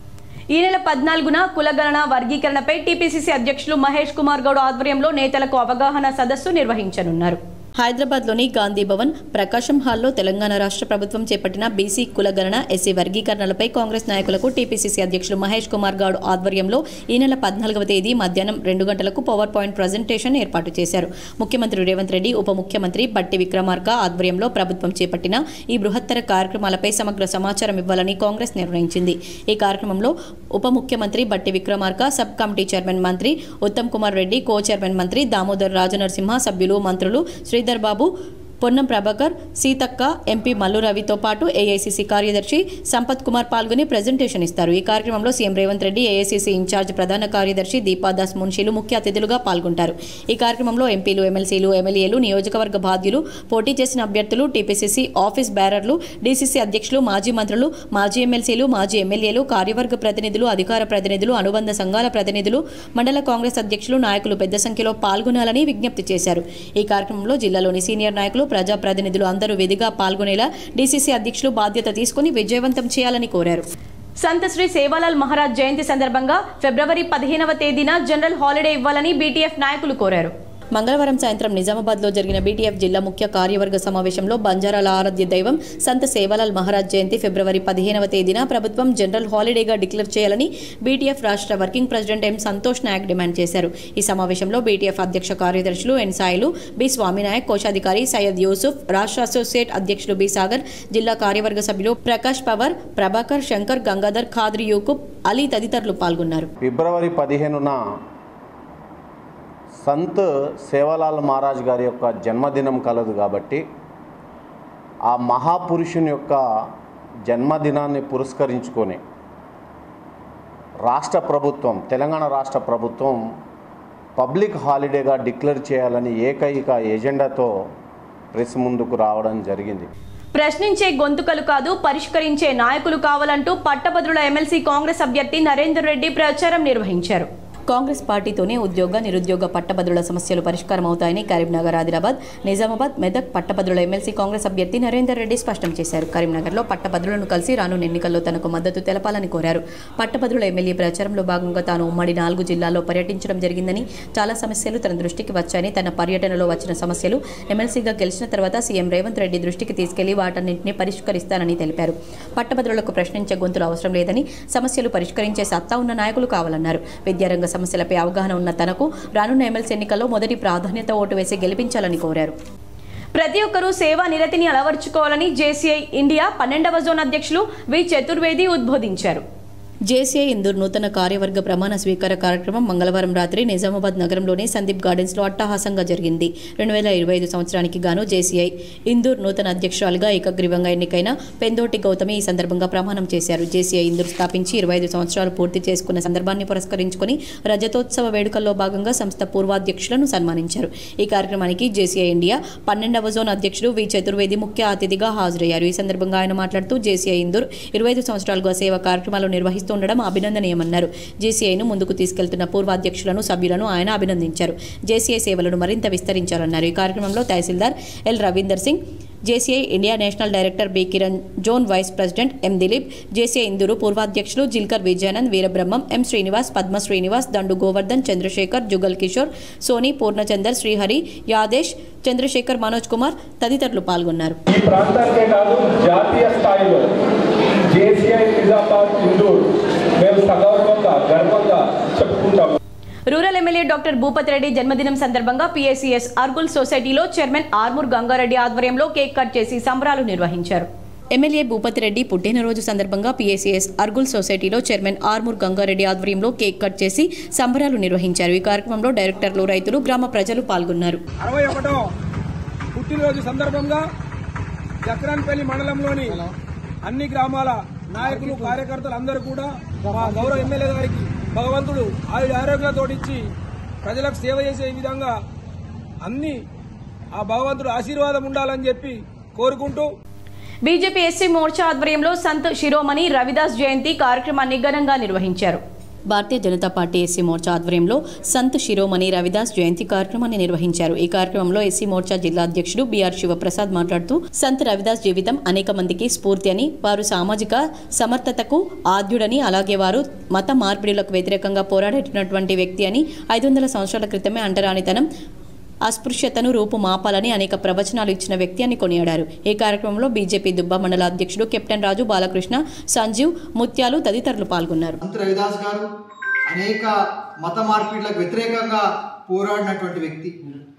ఈ నెల 14న కులగణన వర్గీకరణపై టీపీసీసీ అధ్యక్షులు మహేష్ కుమార్ గౌడ్ ఆధ్వర్యంలో నేతలకు అవగాహన సదస్సు నిర్వహించనున్నారు. హైదరాబాద్లోని గాంధీ భవన్ ప్రకాశం హాల్లో తెలంగాణ రాష్ట్ర ప్రభుత్వం చేపట్టిన బీసీ కులగణన, ఎస్సీ వర్గీకరణలపై కాంగ్రెస్ నాయకులకు టీపీసీసీ అధ్యక్షులు మహేష్ కుమార్ గౌడ్ ఆధ్వర్యంలో ఈ నెల 14వ తేదీ మధ్యాహ్నం 2 గంటలకు పవర్ పాయింట్ ప్రజెంటేషన్ ఏర్పాటు చేశారు. ముఖ్యమంత్రి రేవంత్ రెడ్డి, ఉప ముఖ్యమంత్రి బట్టి విక్రమార్క ఆధ్వర్యంలో ప్రభుత్వం చేపట్టిన ఈ బృహత్తర కార్యక్రమాలపై సమగ్ర సమాచారం ఇవ్వాలని కాంగ్రెస్ నిర్ణయించింది. ఈ కార్యక్రమంలో ఉప ముఖ్యమంత్రి బట్టి విక్రమార్క, సబ్ కమిటీ చైర్మన్ మంత్రి ఉత్తమ్ కుమార్ రెడ్డి, కో చైర్మన్ మంత్రి దామోదర్ రాజనరసింహ, సభ్యులు, మంత్రులు శ్రీధర్ బాబు, పొన్నం ప్రభాకర్, సీతక్క, ఎంపీ మల్లు రవితో పాటు ఏఐసీసీ కార్యదర్శి సంపత్ కుమార్ పాల్గొని ప్రెజెంటేషన్ ఇస్తారు. ఈ కార్యక్రమంలో CM Revanth Reddy, AICC incharge ప్రధాన కార్యదర్శి దీపాదాస్ మున్షీలు ముఖ్య అతిథులుగా పాల్గొంటారు. ఈ కార్యక్రమంలో ఎంపీలు, ఎమ్మెల్సీలు, ఎమ్మెల్యేలు, నియోజకవర్గ బాధ్యులు, పోటీ చేసిన అభ్యర్థులు, టీపీసీసీ ఆఫీస్ బేరర్లు, డీసీసీ అధ్యక్షులు, మాజీ మంత్రులు, మాజీ ఎమ్మెల్సీలు, మాజీ ఎమ్మెల్యేలు, కార్యవర్గ ప్రతినిధులు, అధికార ప్రతినిధులు, అనుబంధ సంఘాల ప్రతినిధులు, మండల కాంగ్రెస్ అధ్యక్షులు, నాయకులు పెద్ద సంఖ్యలో పాల్గొనాలని విజ్ఞప్తి చేశారు. ఈ కార్యక్రమంలో జిల్లాలోని సీనియర్ నాయకులు, ప్రజాప్రతినిధులు అందరూ విధిగా పాల్గొనేలా డీసీసీ అధ్యక్షులు బాధ్యత తీసుకుని విజయవంతం చేయాలని కోరారు. సంత శ్రీ సేవాలాల్ మహారాజ్ జయంతి సందర్భంగా ఫిబ్రవరి 15వ తేదీన జనరల్ హాలిడే ఇవ్వాలని బీటీఎఫ్ నాయకులు కోరారు. మంగళవారం సాయంత్రం నిజామాబాద్లో జరిగిన బీటీఎఫ్ జిల్లా ముఖ్య కార్యవర్గ సమావేశంలో బంజారాల ఆరాధ్య దైవం సంత సేవాలాల్ మహారాజ్ జయంతి ఫిబ్రవరి 15వ తేదీన ప్రభుత్వం జనరల్ హాలిడేగా డిక్లేర్ చేయాలని బీటీఎఫ్ రాష్ట్ర working president M Santosh Naik demand చేశారు. ఈ సమావేశంలో బీటీఎఫ్ అధ్యక్ష కార్యదర్శులు ఎన్ సాయిలు, బి స్వామినాయక్, కోశాధికారి సయ్యద్ యూసుఫ్, రాష్ట్ర అసోసియేట్ అధ్యక్షులు బి సాగర్, జిల్లా కార్యవర్గ సభ్యులు ప్రకాష్ పవర్, ప్రభాకర్, శంకర్, గంగాధర్, ఖాద్రి, యూకుబ్, అలీ తదితరులు పాల్గొన్నారు. ఫిబ్రవరి 15న సంత్ సేవాలాల్ మహారాజ్ గారి యొక్క జన్మదినం కలదు కాబట్టి ఆ మహాపురుషుని యొక్క జన్మదినాన్ని పురస్కరించుకొని రాష్ట్ర ప్రభుత్వం, తెలంగాణ రాష్ట్ర ప్రభుత్వం పబ్లిక్ హాలిడేగా డిక్లేర్ చేయాలని ఏకైక ఎజెండాతో ప్రెస్ ముందుకు రావడం జరిగింది. ప్రశ్నించే గొంతుకలు కాదు, పరిష్కరించే నాయకులు కావాలంటూ పట్టభద్రుల ఎమ్మెల్సీ కాంగ్రెస్ అభ్యర్థి నరేందర్ రెడ్డి ప్రచారం నిర్వహించారు. కాంగ్రెస్ పార్టీతోనే ఉద్యోగ, నిరుద్యోగ పట్టభద్రుల సమస్యలు పరిష్కారం అవుతాయని కరీంనగర్, ఆదిలాబాద్, నిజామాబాద్, మెదక్ పట్టభద్రుల ఎమ్మెల్సీ కాంగ్రెస్ అభ్యర్థి నరేందర్ రెడ్డి స్పష్టం చేశారు. కరీంనగర్లో పట్టభద్రులను కలిసి రానున్న ఎన్నికల్లో తనకు మద్దతు తెలపాలని కోరారు. పట్టభద్రుల ఎమ్మెల్యే ప్రచారంలో భాగంగా తాను ఉమ్మడి 4 జిల్లాల్లో పర్యటించడం జరిగిందని, చాలా సమస్యలు తన దృష్టికి వచ్చాయని, తన పర్యటనలో వచ్చిన సమస్యలు ఎమ్మెల్సీగా గెలిచిన తర్వాత సీఎం రేవంత్ రెడ్డి దృష్టికి తీసుకెళ్లి వాటన్నింటినీ పరిష్కరిస్తానని తెలిపారు. పట్టభద్రులకు ప్రశ్నించే గొంతులు అవసరం లేదని, సమస్యలు పరిష్కరించే సత్తా ఉన్న నాయకులు కావాలన్నారు. విద్యారంగ సమస్యలపై అవగాహన ఉన్న తనకు రానున్న ఎమ్మెల్సీ ఎన్నికల్లో మొదటి ప్రాధాన్యత ఓటు వేసి గెలిపించాలని కోరారు. ప్రతి ఒక్కరూ సేవా నిరతిని అలవర్చుకోవాలని జేసీఐ ఇండియా 12వ జోన్ అధ్యక్షులు వి చతుర్వేది ఉద్బోధించారు. జేసీఐ ఇందూర్ నూతన కార్యవర్గ ప్రమాణ స్వీకార కార్యక్రమం మంగళవారం రాత్రి నిజామాబాద్ నగరంలోని సందీప్ గార్డెన్స్లో అట్టహాసంగా జరిగింది. 2025 సంవత్సరానికి గాను జేసీఐ ఇందూర్ నూతన అధ్యక్షురాలుగా ఏకగ్రీవంగా ఎన్నికైన పెందోటి గౌతమి ఈ సందర్భంగా ప్రమాణం చేశారు. జేసీఐ ఇందూర్ స్థాపించి 25 సంవత్సరాలు పూర్తి చేసుకున్న సందర్భాన్ని పురస్కరించుకుని రజతోత్సవ వేడుకల్లో భాగంగా సంస్థ పూర్వాధ్యక్షులను సన్మానించారు. ఈ కార్యక్రమానికి జేసీఐ ఇండియా 12వ జోన్ అధ్యక్షుడు వి చతుర్వేది ముఖ్య అతిథిగా హాజరయ్యారు. ఈ సందర్భంగా ఆయన మాట్లాడుతూ జేసీఐ ఇందూర్ 25 సంవత్సరాలుగా సేవా కార్యక్రమాలు నిర్వహిస్తూ చేస్తుండడం అభినందనీయమన్నారు. జేసీఐను ముందుకు తీసుకెళ్తున్న పూర్వాధ్యక్షులను, సభ్యులను ఆయన అభినందించారు. జేసీఐ సేవలను మరింత విస్తరించాలన్నారు. ఈ కార్యక్రమంలో tahsildar L Ravinder Singh, JCI India national director B Kiran, zone vice president M Dilip, JCI Indur పూర్వాధ్యక్షులు జిల్కర్ విజయానంద్, వీరబ్రహ్మం, ఎం శ్రీనివాస్, పద్మ శ్రీనివాస్, దండు గోవర్ధన్, చంద్రశేఖర్, జుగల్ కిషోర్, సోని, పూర్ణచందర్, శ్రీహరి, యాదేశ్, చంద్రశేఖర్, మనోజ్ కుమార్ తదితరులు పాల్గొన్నారు. ఈ ప్రాంతానికే కాదు జాతీయ స్థాయిలో జేసీఐ నిజామాబాద్, ఇందూరు మేము సగౌరవంగా గర్వంగా చెప్పుకుంటాము. Rural MLA doctor Bhupathi Reddy జన్మదినం సందర్భంగా పీఏసీఎస్ అర్గుల్ సొసైటీలో చైర్మన్ ఆర్మూర్ గంగారెడ్డి ఆధ్వర్యంలో కేక్ కట్ చేసి సంబరాలు నిర్వహించారు. ఎమ్మెల్యే భూపతి రెడ్డి పుట్టినరోజు సందర్భంగా పీఏసీఎస్ అర్గుల్ సొసైటీలో చైర్మన్ ఆర్మూర్ గంగారెడ్డి ఆధ్వర్యంలో కేక్ కట్ చేసి సంబరాలు నిర్వహించారు. ఈ కార్యక్రమంలో డైరెక్టర్లు, రైతులు, గ్రామ ప్రజలు పాల్గొన్నారు. 61వ పుట్టినరోజు సందర్భంగా జక్రాన్పల్లి మండలంలోని అన్ని గ్రామాల నాయకులు, కార్యకర్తలు అందరూ కూడా మా గౌరవ ఎమ్మెల్యే గారికి భగవంతుడు ఆరోగ్యాలతో ఇచ్చి ప్రజలకు సేవ చేసే విధంగా అన్ని ఆ భగవంతుడు ఆశీర్వాదం ఉండాలని చెప్పి కోరుకుంటూ బీజేపీ ఎస్సీ మోర్చా ఆధ్వర్యంలో సంత్ శిరోమణి రవిదాస్ జయంతి కార్యక్రమాన్ని ఘనంగా నిర్వహించారు. భారతీయ జనతా పార్టీ ఎస్సీ మోర్చా ఆధ్వర్యంలో సంత్ శిరోమణి రవిదాస్ జయంతి కార్యక్రమాన్ని నిర్వహించారు. ఈ కార్యక్రమంలో ఎస్సీ మోర్చా జిల్లా అధ్యక్షుడు బిఆర్ శివప్రసాద్ మాట్లాడుతూ సంత్ రవిదాస్ జీవితం అనేక మందికి స్ఫూర్తి అని, వారు సామాజిక సమర్థతకు ఆద్యుడని, అలాగే వారు మత మార్పిడులకు వ్యతిరేకంగా పోరాడేటటువంటి వ్యక్తి అని, 500 సంవత్సరాల క్రితమే అంటరానితనం, అస్పృశ్యతను రూపుమాపాలని అనేక ప్రవచనాలు ఇచ్చిన వ్యక్తి అని కొనియాడారు. ఈ కార్యక్రమంలో బీజేపీ దుబ్బ మండల అధ్యక్షుడు కెప్టెన్ రాజు, బాలకృష్ణ, సంజీవ్, ముత్యాలు తదితరులు పాల్గొన్నారు. రవిదాస్ గారు అనేక మత మార్పిడులకు వ్యతిరేకంగా పోరాడినటువంటి వ్యక్తి.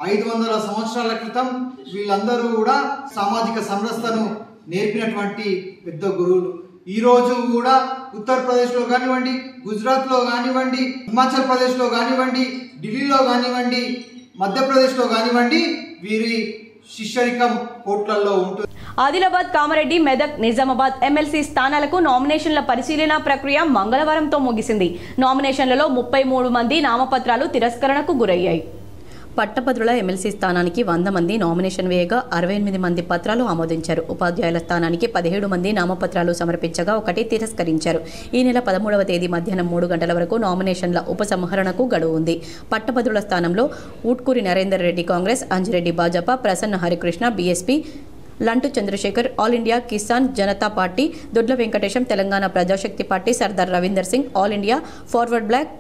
500 సంవత్సరాల క్రితం వీళ్ళందరూ కూడా సామాజిక సమరసతను నేర్పినటువంటి పెద్ద గురువులు. ఈ రోజు కూడా ఉత్తరప్రదేశ్లో కానివ్వండి, గుజరాత్లో కానివ్వండి, హిమాచల్ ప్రదేశ్లో కానివ్వండి, ఢిల్లీలో కానివ్వండి, మధ్యప్రదేశ్లో కానివ్వండి, వీరి శిష్యరికం కోట్లలో ఉంటుంది. ఆదిలాబాద్, కామారెడ్డి, మెదక్, నిజామాబాద్ ఎమ్మెల్సీ స్థానాలకు నామినేషన్ల పరిశీలన ప్రక్రియ మంగళవారంతో ముగిసింది. నామినేషన్లలో 33 మంది నామపత్రాలు తిరస్కరణకు గురయ్యాయి. పట్టభద్రుల ఎమ్మెల్సీ స్థానానికి 100 మంది నామినేషన్ వేయగా 68 మంది పత్రాలు ఆమోదించారు. ఉపాధ్యాయుల స్థానానికి 17 మంది నామపత్రాలు సమర్పించగా 1 తిరస్కరించారు. ఈ నెల 13వ తేదీ మధ్యాహ్నం 3 గంటల వరకు నామినేషన్ల ఉపసంహరణకు గడువు ఉంది. పట్టభద్రుల స్థానంలో Ootkuri Narender Reddy Congress, Anjireddy Bhajapa, Prasanna Harikrishna BSP, Lantu Chandrashekar all India Kisan Janata party, Dodla Venkatesham Telangana Prajashakti party, Sardar Ravinder Singh all India forward bloc,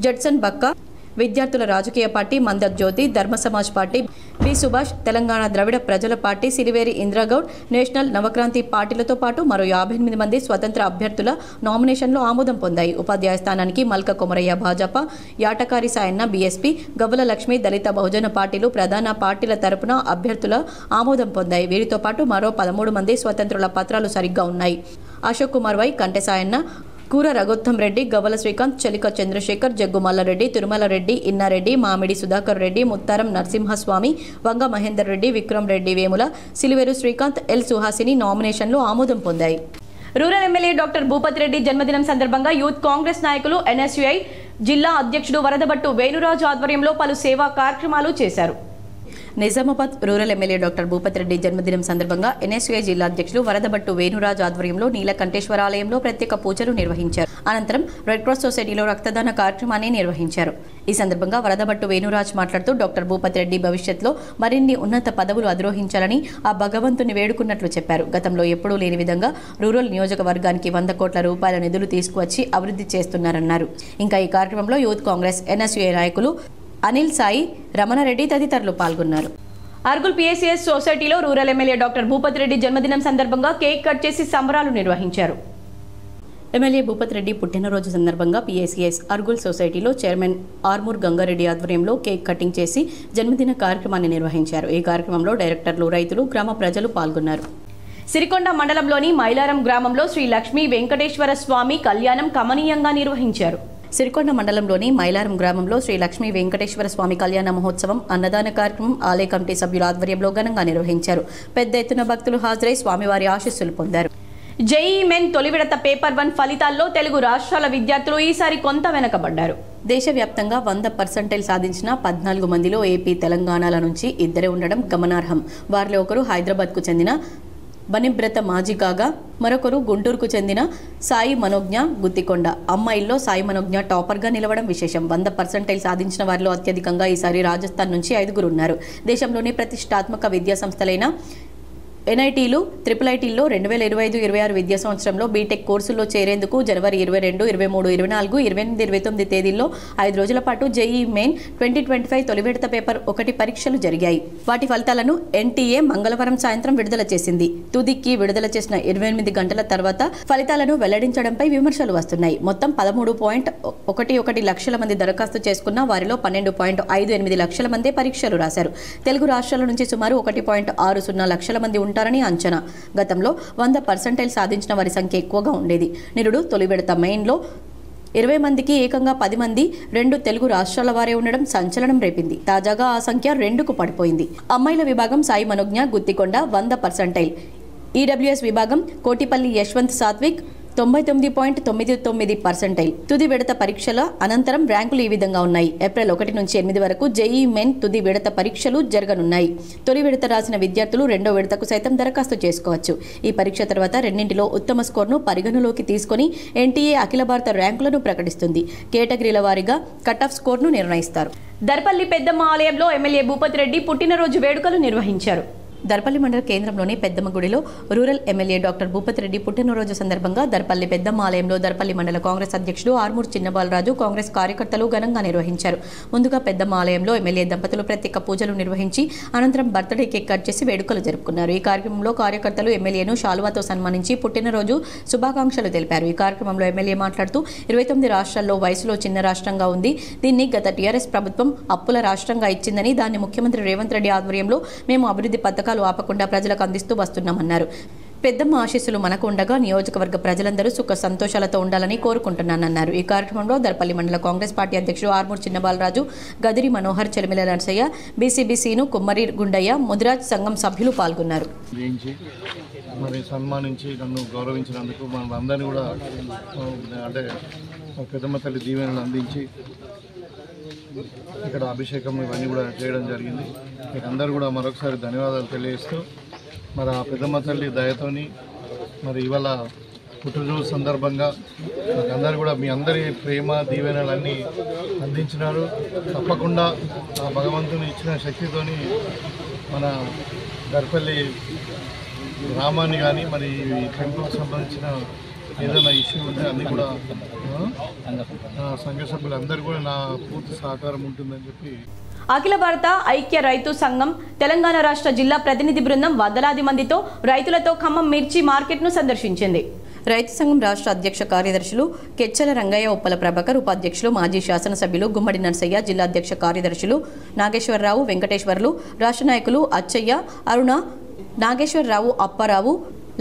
Judson Bakka విద్యార్థుల రాజకీయ party, Mandar Jyothi Dharma Samaj party, B Subhash Telangana Dravida ప్రజల పార్టీ, సిరివేరి ఇంద్రాగౌడ్ నేషనల్ నవక్రాంతి పార్టీలతో పాటు మరో 58 మంది స్వతంత్ర అభ్యర్థుల నామినేషన్లు ఆమోదం పొందాయి. ఉపాధ్యాయ స్థానానికి మల్క కొమరయ్య భాజపా, యాటకారి సాయన్న బీఎస్పీ, గవ్వల లక్ష్మి దళిత బహుజన పార్టీలు ప్రధాన పార్టీల తరపున అభ్యర్థుల ఆమోదం పొందాయి. వీరితో పాటు మరో 13 మంది స్వతంత్రుల పత్రాలు సరిగ్గా ఉన్నాయి. అశోక్ కుమార్ వై, కంటె సాయన్న, కూర రఘోత్తం రెడ్డి, గవ్వల శ్రీకాంత్, చలిక చంద్రశేఖర్, జగ్గు మల్లారెడ్డి, తిరుమల రెడ్డి, ఇన్నారెడ్డి, మామిడి సుధాకర్ రెడ్డి, ముత్తారం నరసింహస్వామి, వంగ మహేందర్ రెడ్డి, విక్రమ్ రెడ్డి వేముల, సిలివేరు శ్రీకాంత్, ఎల్ సుహాసిని నామినేషన్లు ఆమోదం పొందాయి. Rural MLA doctor Bhupathi Reddy జన్మదినం సందర్భంగా యూత్ కాంగ్రెస్ నాయకులు, ఎన్ఎస్యుఐ జిల్లా అధ్యక్షుడు వరదబట్టు వేణురాజు ఆధ్వర్యంలో పలు సేవా కార్యక్రమాలు చేశారు. Nizamabad rural MLA doctor Bhupathi Reddy జన్మదినం సందర్భంగా ఎన్ఎస్యుఐ జిల్లా అధ్యక్షులు వరదబట్టు వేణురాజు ఆధ్వర్యంలో నీలకంఠేశ్వర ఆలయంలో ప్రత్యేక పూజలు నిర్వహించారు. అనంతరం రెడ్ క్రాస్ సొసైటీలో రక్తదాన కార్యక్రమాన్ని నిర్వహించారు. ఈ సందర్భంగా వరదబట్టు వేణురాజు మాట్లాడుతూ డాక్టర్ భూపతి రెడ్డి భవిష్యత్తులో మరిన్ని ఉన్నత పదవులు అధిరోహించాలని ఆ భగవంతుని వేడుకున్నట్లు చెప్పారు. గతంలో ఎప్పుడూ లేని విధంగా రూరల్ నియోజకవర్గానికి 100 కోట్ల రూపాయల నిధులు తీసుకువచ్చి అభివృద్ధి చేస్తున్నారన్నారు. ఇంకా ఈ కార్యక్రమంలో యూత్ కాంగ్రెస్, ఎన్ఎస్యుఐ నాయకులు అనిల్ సాయి, రమణారెడ్డి తదితరులు పాల్గొన్నారు. అర్గుల్ పీఏసీఎస్ సొసైటీలో rural MLA doctor Bhupathi Reddy జన్మదినం సందర్భంగా కేక్ కట్ చేసి సంబరాలు నిర్వహించారు. ఎమ్మెల్యే భూపతి రెడ్డి పుట్టినరోజు సందర్భంగా పీఏసీఎస్ అర్గుల్ సొసైటీలో చైర్మన్ ఆర్మూర్ గంగారెడ్డి ఆధ్వర్యంలో కేక్ కటింగ్ చేసి జన్మదిన కార్యక్రమాన్ని నిర్వహించారు. ఈ కార్యక్రమంలో డైరెక్టర్లు, రైతులు, గ్రామ ప్రజలు పాల్గొన్నారు. సిరికొండ మండలంలోని మైలారం గ్రామంలో శ్రీ లక్ష్మీ వెంకటేశ్వర స్వామి కళ్యాణం కమనీయంగా నిర్వహించారు. సిరికొండ మండలంలోని మైలారం గ్రామంలో శ్రీ లక్ష్మీ వెంకటేశ్వర స్వామి కళ్యాణ మహోత్సవం, అన్నదాన కార్యక్రమం ఆలయ కమిటీ సభ్యుల ఆధ్వర్యంలో ఘనంగా నిర్వహించారు. పెద్ద ఎత్తున భక్తులు హాజరై స్వామివారి ఆశీస్సులు పొందారు. జేఈఈ మెయిన్ తొలి విడత పేపర్ 1 ఫలితాల్లో తెలుగు రాష్ట్రాల విద్యార్థులు ఈసారి కొంత వెనకబడ్డారు. దేశవ్యాప్తంగా 100% సాధించిన 14 మందిలో ఏపీ, తెలంగాణల నుంచి 2 ఉండడం గమనార్హం. వారిలో ఒకరు హైదరాబాద్కు చెందిన బనిబ్రత మాజీ కాగా మరొకరు గుంటూరుకు చెందిన సాయి మనోజ్ఞ గుత్తికొండ. అమ్మాయిల్లో సాయి మనోజ్ఞ టాపర్గా నిలవడం విశేషం. 100% సాధించిన వారిలో అత్యధికంగా ఈసారి రాజస్థాన్ నుంచి 5 ఉన్నారు. దేశంలోని ప్రతిష్టాత్మక విద్యా సంస్థలైన ఎన్ఐటీలు, IIIటీల్లో 2025-26 విద్యా సంవత్సరంలో బీటెక్ కోర్సుల్లో చేరేందుకు జనవరి 22, 23, 24, 28, 29 తేదీల్లో 5 రోజుల పాటు జేఈఈ మెయిన్ 2025 తొలి విడత పేపర్ 1 పరీక్షలు జరిగాయి. వాటి ఫలితాలను ఎన్టీఏ మంగళవారం సాయంత్రం విడుదల చేసింది. తుదికి విడుదల చేసిన 28 గంటల తర్వాత ఫలితాలను వెల్లడించడంపై విమర్శలు వస్తున్నాయి. మొత్తం 13.11 లక్షల మంది దరఖాస్తు చేసుకున్న వారిలో 12.58 లక్షల మంది పరీక్షలు రాశారు. తెలుగు రాష్ట్రాల నుంచి సుమారు 1.60 లక్షల మంది ఉంటారని అంచనా. గతంలో 100% సాధించిన వారి సంఖ్య ఎక్కువగా ఉండేది. నిరుడు తొలి విడత మెయిన్లో 20 మందికి ఏకంగా 10 మంది 2 తెలుగు రాష్ట్రాల వారే ఉండడం సంచలనం రేపింది. తాజాగా ఆ సంఖ్య 2కు పడిపోయింది. అమ్మాయిల విభాగం సాయి మనోజ్ఞ గుత్తికొండ 100%, ఈడబ్ల్యూఎస్ విభాగం కోటిపల్లి యశ్వంత్ సాత్విక్ 99.99%. తుది విడత పరీక్షల అనంతరం ర్యాంకులు ఈ విధంగా ఉన్నాయి. ఏప్రిల్ 1 నుంచి 8 వరకు జేఈఈ మెయిన్ తుది విడత పరీక్షలు జరగనున్నాయి. తొలి విడత రాసిన విద్యార్థులు 2వ విడతకు సైతం దరఖాస్తు చేసుకోవచ్చు. ఈ పరీక్ష తర్వాత రెండింటిలో ఉత్తమ స్కోర్ను పరిగణలోకి తీసుకుని ఎన్టీఏ అఖిల భారత ర్యాంకులను ప్రకటిస్తుంది. కేటగిరీల వారీగా కట్ ఆఫ్ స్కోర్ను నిర్ణయిస్తారు. దర్పల్లి పెద్దమ్మ ఆలయంలో ఎమ్మెల్యే భూపతి రెడ్డి పుట్టినరోజు వేడుకలు నిర్వహించారు. దర్పల్లి మండల కేంద్రంలోని పెద్దమ్మ గుడిలో rural MLA doctor Bhupathi Reddy పుట్టినరోజు సందర్భంగా దర్పల్లి పెద్దమ్మ ఆలయంలో దర్పల్లి మండల కాంగ్రెస్ అధ్యక్షుడు ఆర్మూర్ చిన్నబాలరాజు, కాంగ్రెస్ కార్యకర్తలు ఘనంగా నిర్వహించారు. ముందుగా పెద్దమ్మ ఆలయంలో ఎమ్మెల్యే దంపతులు ప్రత్యేక పూజలు నిర్వహించి అనంతరం బర్త్డే కేక్ కట్ చేసి వేడుకలు జరుపుకున్నారు. ఈ కార్యక్రమంలో కార్యకర్తలు ఎమ్మెల్యేను శాలువాతో సన్మానించి పుట్టినరోజు శుభాకాంక్షలు తెలిపారు. ఈ కార్యక్రమంలో ఎమ్మెల్యే మాట్లాడుతూ 29 రాష్ట్రాల్లో వయసులో చిన్న రాష్ట్రంగా ఉంది. దీన్ని గత టీఆర్ఎస్ ప్రభుత్వం అప్పుల రాష్ట్రంగా ఇచ్చిందని, దాన్ని ముఖ్యమంత్రి రేవంత్ రెడ్డి ఆధ్వర్యంలో మేము అభివృద్ధి పథకాలు ఆపకుండా ప్రజలకు అందిస్తూ వస్తున్నామన్నారు. పెద్దమ్మ ఆశీస్సులు మనకు ఉండగా నియోజకవర్గ ప్రజలందరూ సుఖ సంతోషాలతో ఉండాలని కోరుకుంటున్నానన్నారు. ఈ కార్యక్రమంలో దర్పల్లి మండల కాంగ్రెస్ పార్టీ అధ్యక్షుడు ఆర్మూర్ చిన్నబాలరాజు, గదిరి మనోహర్, చెలిమిల నర్సయ్య, బీసీబీసీను కుమ్మరి గుండయ్య, ముదిరాజ్ సంఘం సభ్యులు పాల్గొన్నారు. మరి సన్మానించి నన్ను గౌరవించినందుకు మనందరినీ కూడా అంటే పెద్దమ్మ తల్లి దీవెనలు అందించి ఇక్కడ అభిషేకం ఇవన్నీ కూడా చేయడం జరిగింది. మీకు అందరూ కూడా మరొకసారి ధన్యవాదాలు తెలియజేస్తూ, మరి ఆ పెద్దమ్మ తల్లి దయతోని మరి ఇవాళ పుట్టినరోజు సందర్భంగా అందరూ కూడా మీ అందరి ప్రేమ దీవెనలన్నీ అందించినారు. తప్పకుండా ఆ భగవంతుని ఇచ్చిన శక్తితోని మన దర్పల్లి గ్రామాన్ని కానీ మరి ఈ టెంపుల్కి సంబంధించిన ఏదైనా ఇష్యూ ఉంటే అన్నీ కూడా సంఘ సభ్యులందరూ కూడా నా పూర్తి సహకారం ఉంటుందని చెప్పి. అఖిల భారత ఐక్య రైతు సంఘం తెలంగాణ రాష్ట్ర జిల్లా ప్రతినిధి బృందం వందలాది మందితో రైతులతో ఖమ్మం మిర్చి మార్కెట్ను సందర్శించింది. రైతు సంఘం రాష్ట్ర అధ్యక్ష కార్యదర్శులు కెచ్చల రంగయ్య, ఉప్పల ప్రభాకర్, ఉపాధ్యక్షులు మాజీ శాసనసభ్యులు గుమ్మడి నర్సయ్య, జిల్లా అధ్యక్ష కార్యదర్శులు నాగేశ్వరరావు, వెంకటేశ్వర్లు, రాష్ట్ర నాయకులు అచ్చయ్య, అరుణ, నాగేశ్వరరావు, అప్పారావు,